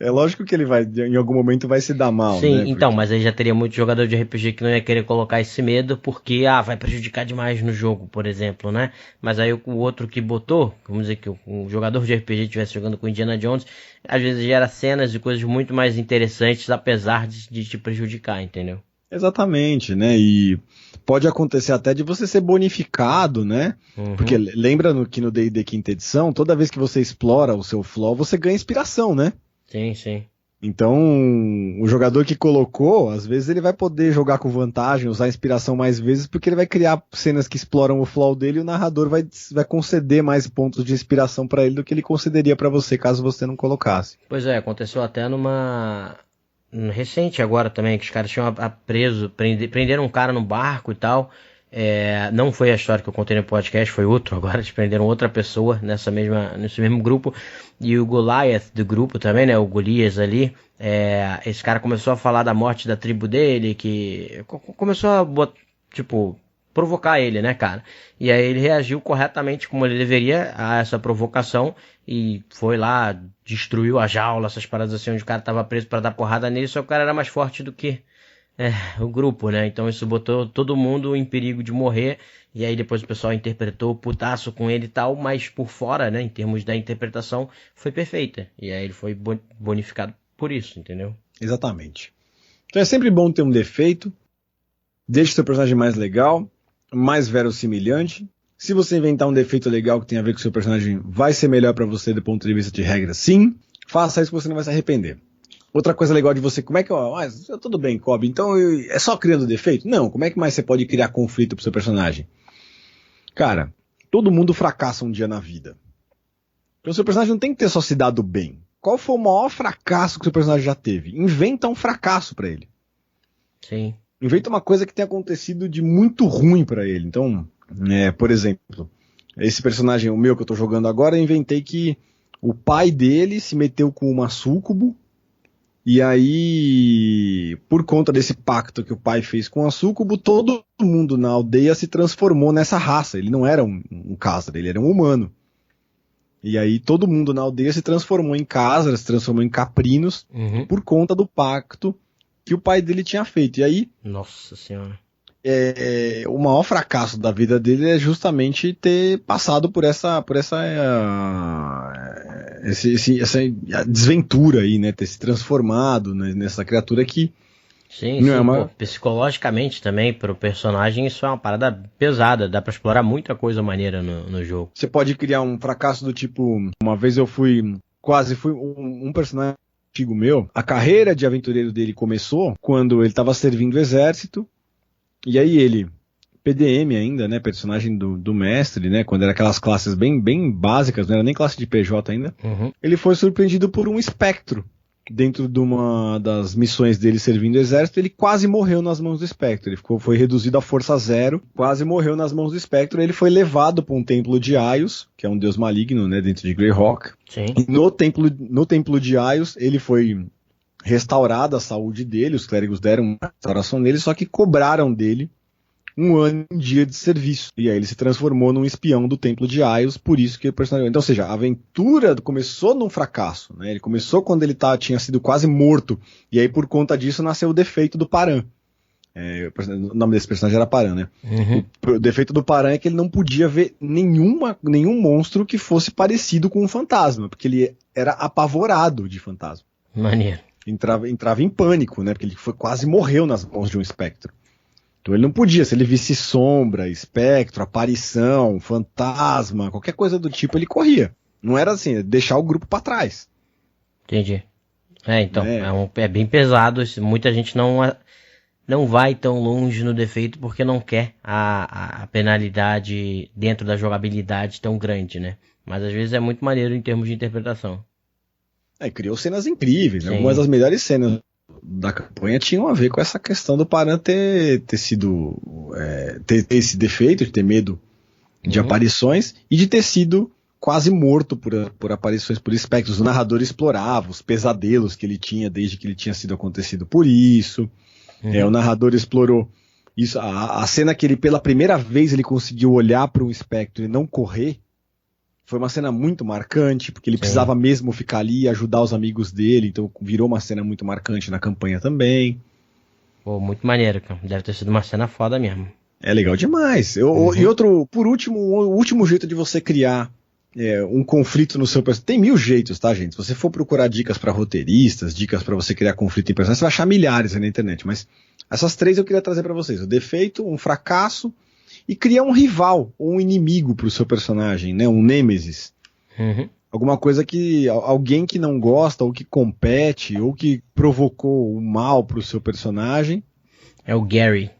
É lógico que ele em algum momento vai se dar mal, Sim, né? então, mas aí já teria muito jogador de RPG que não ia querer colocar esse medo porque, vai prejudicar demais no jogo, por exemplo, né? Mas aí o outro que botou, vamos dizer que um jogador de RPG estivesse jogando com Indiana Jones, às vezes gera cenas e coisas muito mais interessantes, apesar de te prejudicar, entendeu? Exatamente, né? E pode acontecer até de você ser bonificado, né? Porque lembra que no D&D quinta edição, toda vez que você explora o seu flaw, você ganha inspiração, né? Sim. Então, o jogador que colocou, às vezes ele vai poder jogar com vantagem, usar inspiração mais vezes, porque ele vai criar cenas que exploram o flaw dele e o narrador vai conceder mais pontos de inspiração pra ele do que ele concederia pra você caso você não colocasse. Pois é, aconteceu até recente agora também, que os caras tinham prenderam um cara no barco e tal. Não foi a história que eu contei no podcast, foi outro. Agora eles prenderam outra pessoa nesse mesmo grupo. E o Goliath do grupo também, né? O Golias ali. Esse cara começou a falar da morte da tribo dele, que começou a provocar ele, né, cara? E aí ele reagiu corretamente como ele deveria a essa provocação e foi lá, destruiu a jaula, essas paradas assim, onde o cara tava preso pra dar porrada nele, só que o cara era mais forte do que o grupo, né? Então isso botou todo mundo em perigo de morrer, e aí depois o pessoal interpretou putaço com ele e tal, mas por fora, né, em termos da interpretação, foi perfeita. E aí ele foi bonificado por isso, entendeu? Exatamente. Então é sempre bom ter um defeito, deixe seu personagem mais legal, mais verossimilhante. Se você inventar um defeito legal que tem a ver com o seu personagem, vai ser melhor pra você do ponto de vista de regra, sim. Faça isso que você não vai se arrepender. Outra coisa legal de você, como é que... tudo bem, Kobe, então é só criando defeito? Não, como é que mais você pode criar conflito pro seu personagem? Cara, todo mundo fracassa um dia na vida. Então o seu personagem não tem que ter só se dado bem. Qual foi o maior fracasso que o seu personagem já teve? Inventa um fracasso pra ele. Sim. Inventa uma coisa que tenha acontecido de muito ruim pra ele. Então, por exemplo, esse personagem, o meu que eu tô jogando agora, eu inventei que o pai dele se meteu com uma súcubo E aí, por conta desse pacto que o pai fez com a Sucubo, todo mundo na aldeia se transformou nessa raça. Ele não era um Khazra, ele era um humano. E aí todo mundo na aldeia se transformou em Khazra, se transformou em Caprinos, por conta do pacto que o pai dele tinha feito. E aí... Nossa senhora. O maior fracasso da vida dele é justamente ter passado por essa desventura aí, né? Ter se transformado, né, nessa criatura que... Sim, pô, psicologicamente também, pro personagem, isso é uma parada pesada. Dá pra explorar muita coisa maneira no jogo. Você pode criar um fracasso do tipo... Uma vez eu quase fui um personagem antigo meu. A carreira de aventureiro dele começou quando ele estava servindo o exército. E aí ele, PDM ainda, né, personagem do mestre, né, quando era aquelas classes bem básicas, não era nem classe de PJ ainda, ele foi surpreendido por um espectro. Dentro de uma das missões dele servindo o exército, ele quase morreu nas mãos do espectro. Ele foi reduzido à força 0, quase morreu nas mãos do espectro. Ele foi levado para um templo de Aios, que é um deus maligno, né, dentro de Greyhawk. Sim. E no templo de Aios, ele foi... restaurada a saúde dele, os clérigos deram uma restauração nele, só que cobraram dele um ano e um dia de serviço. E aí ele se transformou num espião do Templo de Aios, por isso que o personagem... Então, ou seja, a aventura começou num fracasso, né? Ele começou quando ele tinha sido quase morto, e aí por conta disso nasceu o defeito do Paran. O nome desse personagem era Paran, né? O defeito do Paran é que ele não podia ver nenhum monstro que fosse parecido com um fantasma, porque ele era apavorado de fantasma. Maneiro. Entrava em pânico, né? Porque ele quase morreu nas mãos de um espectro. Então ele não podia, se ele visse sombra, espectro, aparição, fantasma, qualquer coisa do tipo, ele corria. Não era assim, deixar o grupo pra trás. Entendi. Então, é bem pesado. Muita gente não vai tão longe no defeito porque não quer a penalidade dentro da jogabilidade tão grande, né? Mas às vezes é muito maneiro em termos de interpretação. Criou cenas incríveis, né? Algumas das melhores cenas da campanha tinham a ver com essa questão do Paran ter sido ter esse defeito de ter medo de aparições e de ter sido quase morto por aparições, por espectros. O narrador explorava os pesadelos que ele tinha desde que ele tinha sido acontecido por isso. O narrador explorou isso, a cena que ele pela primeira vez ele conseguiu olhar para um espectro e não correr. Foi uma cena muito marcante, porque ele precisava mesmo ficar ali e ajudar os amigos dele, então virou uma cena muito marcante na campanha também. Pô, muito maneiro, cara. Deve ter sido uma cena foda mesmo. É legal demais. E por último, o último jeito de você criar um conflito no seu personagem. Tem 1000 jeitos, tá, gente? Se você for procurar dicas para roteiristas, dicas para você criar conflito em personagem, você vai achar milhares aí na internet, mas essas 3 eu queria trazer para vocês. O defeito, um fracasso, e criar um rival ou um inimigo pro seu personagem, né? Um nêmesis. Alguma coisa que alguém que não gosta, ou que compete, ou que provocou o mal pro seu personagem. É o Gary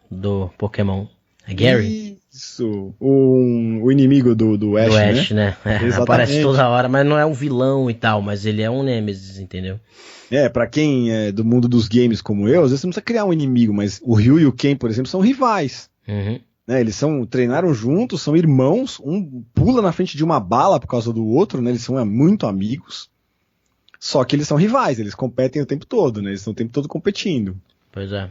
do Pokémon. É Gary? Isso. O inimigo do Ash, do Ash, né? Aparece Exatamente. toda hora, mas não é um vilão e tal, mas ele é um nêmesis, entendeu? Pra quem é do mundo dos games como eu, às vezes você não precisa criar um inimigo, mas o Ryu e o Ken, por exemplo, são rivais. Né, eles treinaram juntos, são irmãos, um pula na frente de uma bala por causa do outro, né, eles são muito amigos, só que eles são rivais, eles competem o tempo todo, né, eles estão o tempo todo competindo. Pois é.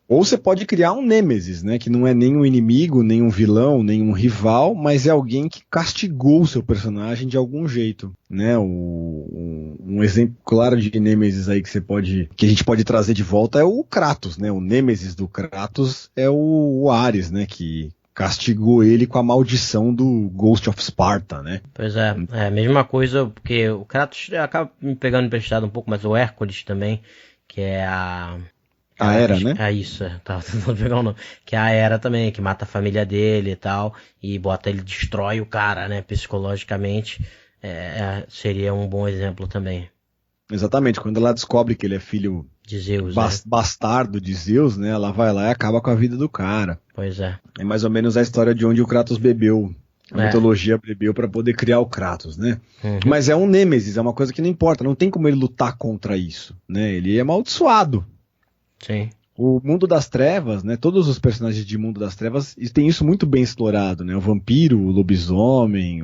Ou você pode criar um nêmesis, né, que não é nem um inimigo, nem um vilão, nem um rival, mas é alguém que castigou o seu personagem de algum jeito, né? Um exemplo claro de nêmesis aí que a gente pode trazer de volta é o Kratos, né? O nêmesis do Kratos é o Ares, né, que castigou ele com a maldição do Ghost of Sparta, né? Pois é, a mesma coisa, porque o Kratos acaba me pegando emprestado um pouco, mas o Hércules também, que é a Hera, né? Isso, tava tentando pegar o nome. Que é a Hera também, que mata a família dele e tal, e destrói o cara, né, psicologicamente. Seria um bom exemplo também. Exatamente, quando ela descobre que ele é filho de Zeus, bastardo de Zeus, né, ela vai lá e acaba com a vida do cara. Pois é. É mais ou menos a história de onde o Kratos bebeu. A mitologia bebeu para poder criar o Kratos, né? Mas é um nêmesis, é uma coisa que não importa, não tem como ele lutar contra isso, né? Ele é amaldiçoado. Sim. O Mundo das Trevas, né? Todos os personagens de Mundo das Trevas têm isso muito bem explorado, né? O vampiro, o lobisomem,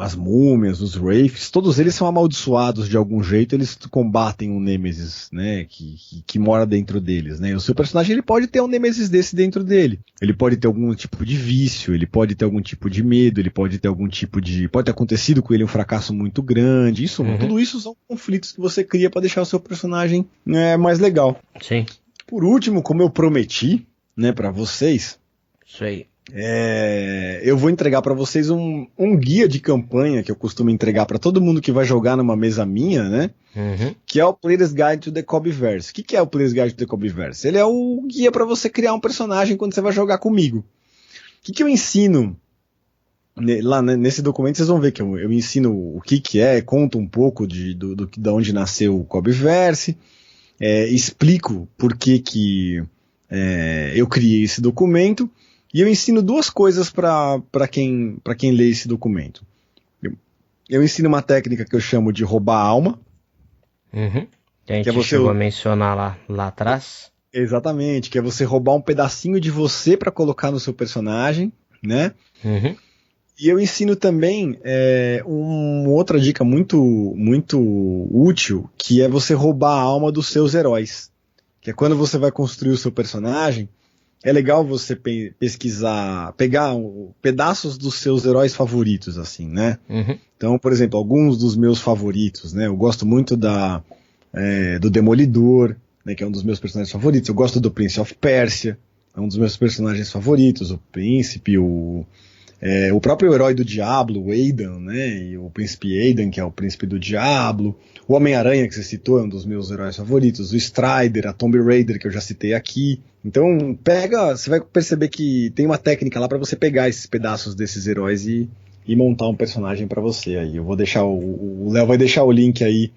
as múmias, os wraiths, todos eles são amaldiçoados de algum jeito, eles combatem um Nêmesis, né? Que mora dentro deles, né? O seu personagem, ele pode ter um Nêmesis desse dentro dele. Ele pode ter algum tipo de vício, ele pode ter algum tipo de medo, ele pode ter algum tipo de... Pode ter acontecido com ele um fracasso muito grande. Isso, tudo isso são conflitos que você cria para deixar o seu personagem, né, mais legal. Sim. Por último, como eu prometi, né, para vocês, Isso aí. eu vou entregar para vocês um guia de campanha que eu costumo entregar para todo mundo que vai jogar numa mesa minha, né? Que é o Player's Guide to the Cobiverse. O que é o Player's Guide to the Cobiverse? Ele é o guia para você criar um personagem quando você vai jogar comigo. O que eu ensino? Lá nesse documento vocês vão ver que eu ensino o que é, conto um pouco de onde nasceu o Cobiverse. Explico por que eu criei esse documento e eu ensino duas coisas para quem lê esse documento. Eu ensino uma técnica que eu chamo de roubar a alma. Que a gente chegou a mencionar lá atrás. Exatamente, que é você roubar um pedacinho de você para colocar no seu personagem, né? E eu ensino também uma outra dica muito, muito útil, que é você roubar a alma dos seus heróis. Que é quando você vai construir o seu personagem, é legal você pesquisar, pegar pedaços dos seus heróis favoritos, assim, né? Então, por exemplo, alguns dos meus favoritos, né? Eu gosto muito do Demolidor, né, que é um dos meus personagens favoritos. Eu gosto do Prince of Persia, é um dos meus personagens favoritos. O Príncipe, o próprio herói do Diablo, o Aidan, né? E o Príncipe Aidan, que é o Príncipe do Diablo. O Homem-Aranha, que você citou, é um dos meus heróis favoritos. O Strider, a Tomb Raider, que eu já citei aqui. Então, você vai perceber que tem uma técnica lá para você pegar esses pedaços desses heróis e montar um personagem para você. Aí eu vou deixar, o Léo vai deixar o link aí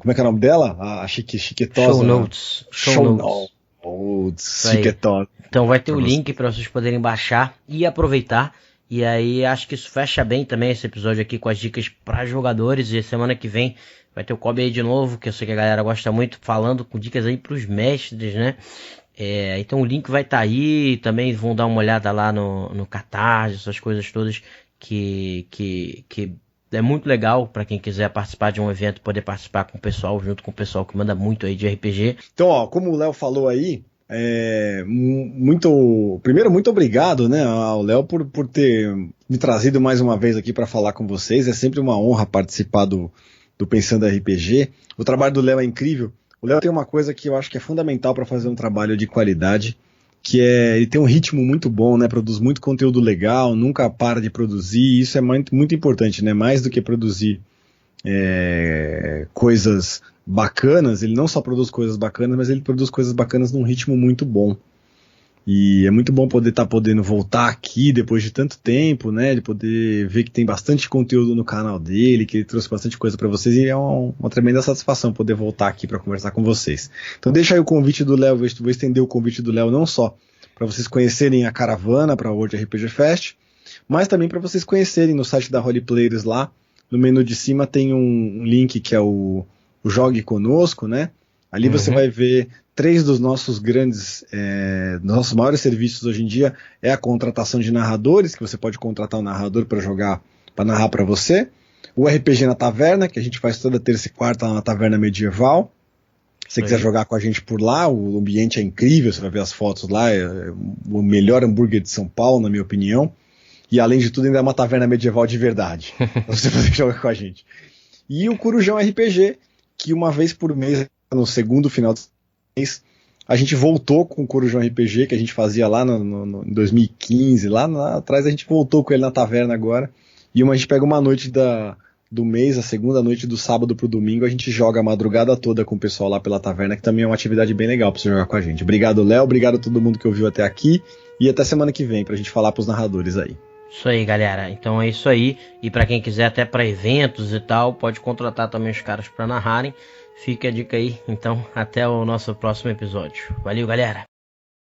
como é que é o nome dela? A chiquetosa. Show Notes. Show Notes. Chiquetosa. Então vai ter o link para vocês poderem baixar e aproveitar. E aí acho que isso fecha bem também esse episódio aqui com as dicas para jogadores. E semana que vem vai ter o Kobe aí de novo, que eu sei que a galera gosta muito, falando com dicas aí para os mestres, né? Então o link vai estar aí. Também vão dar uma olhada lá no Catarse, essas coisas todas que é muito legal para quem quiser participar de um evento, poder participar com o pessoal, junto com o pessoal que manda muito aí de RPG. Então, como o Léo falou aí, primeiro, muito obrigado, né, ao Léo por ter me trazido mais uma vez aqui para falar com vocês. É sempre uma honra participar do Pensando RPG. O trabalho do Léo é incrível. O Léo tem uma coisa que eu acho que é fundamental para fazer um trabalho de qualidade, que ele tem um ritmo muito bom, né? Produz muito conteúdo legal, nunca para de produzir. Isso é muito, muito importante, né? Mais do que produzir coisas bacanas, ele não só produz coisas bacanas, mas ele produz coisas bacanas num ritmo muito bom. E é muito bom poder estar podendo voltar aqui depois de tanto tempo, né? De poder ver que tem bastante conteúdo no canal dele, que ele trouxe bastante coisa para vocês, e é uma tremenda satisfação poder voltar aqui para conversar com vocês. Então deixa aí o convite do Léo, vou estender o convite do Léo não só para vocês conhecerem a caravana para o World RPG Fest, mas também para vocês conhecerem no site da Roll Players lá, no menu de cima tem um link que é o Jogue Conosco, né? Ali você vai ver 3 dos nossos nossos maiores serviços hoje em dia é a contratação de narradores, que você pode contratar um narrador para narrar para você. O RPG na Taverna, que a gente faz toda terça e quarta lá na Taverna Medieval. Se você quiser jogar com a gente por lá, o ambiente é incrível, você vai ver as fotos lá, é o melhor hambúrguer de São Paulo, na minha opinião. E além de tudo, ainda é uma taverna medieval de verdade, pra você poder jogar com a gente. E o Corujão RPG, que uma vez por mês, no segundo final do mês, a gente voltou com o Corujão RPG, que a gente fazia lá em 2015, lá atrás a gente voltou com ele na taverna agora, e a gente pega uma noite do mês, a segunda noite do sábado pro domingo, a gente joga a madrugada toda com o pessoal lá pela taverna, que também é uma atividade bem legal pra você jogar com a gente. Obrigado, Léo, obrigado a todo mundo que ouviu até aqui, e até semana que vem pra gente falar pros narradores aí. Isso aí, galera. Então é isso aí. E para quem quiser até para eventos e tal, pode contratar também os caras para narrarem. Fica a dica aí. Então, até o nosso próximo episódio. Valeu, galera!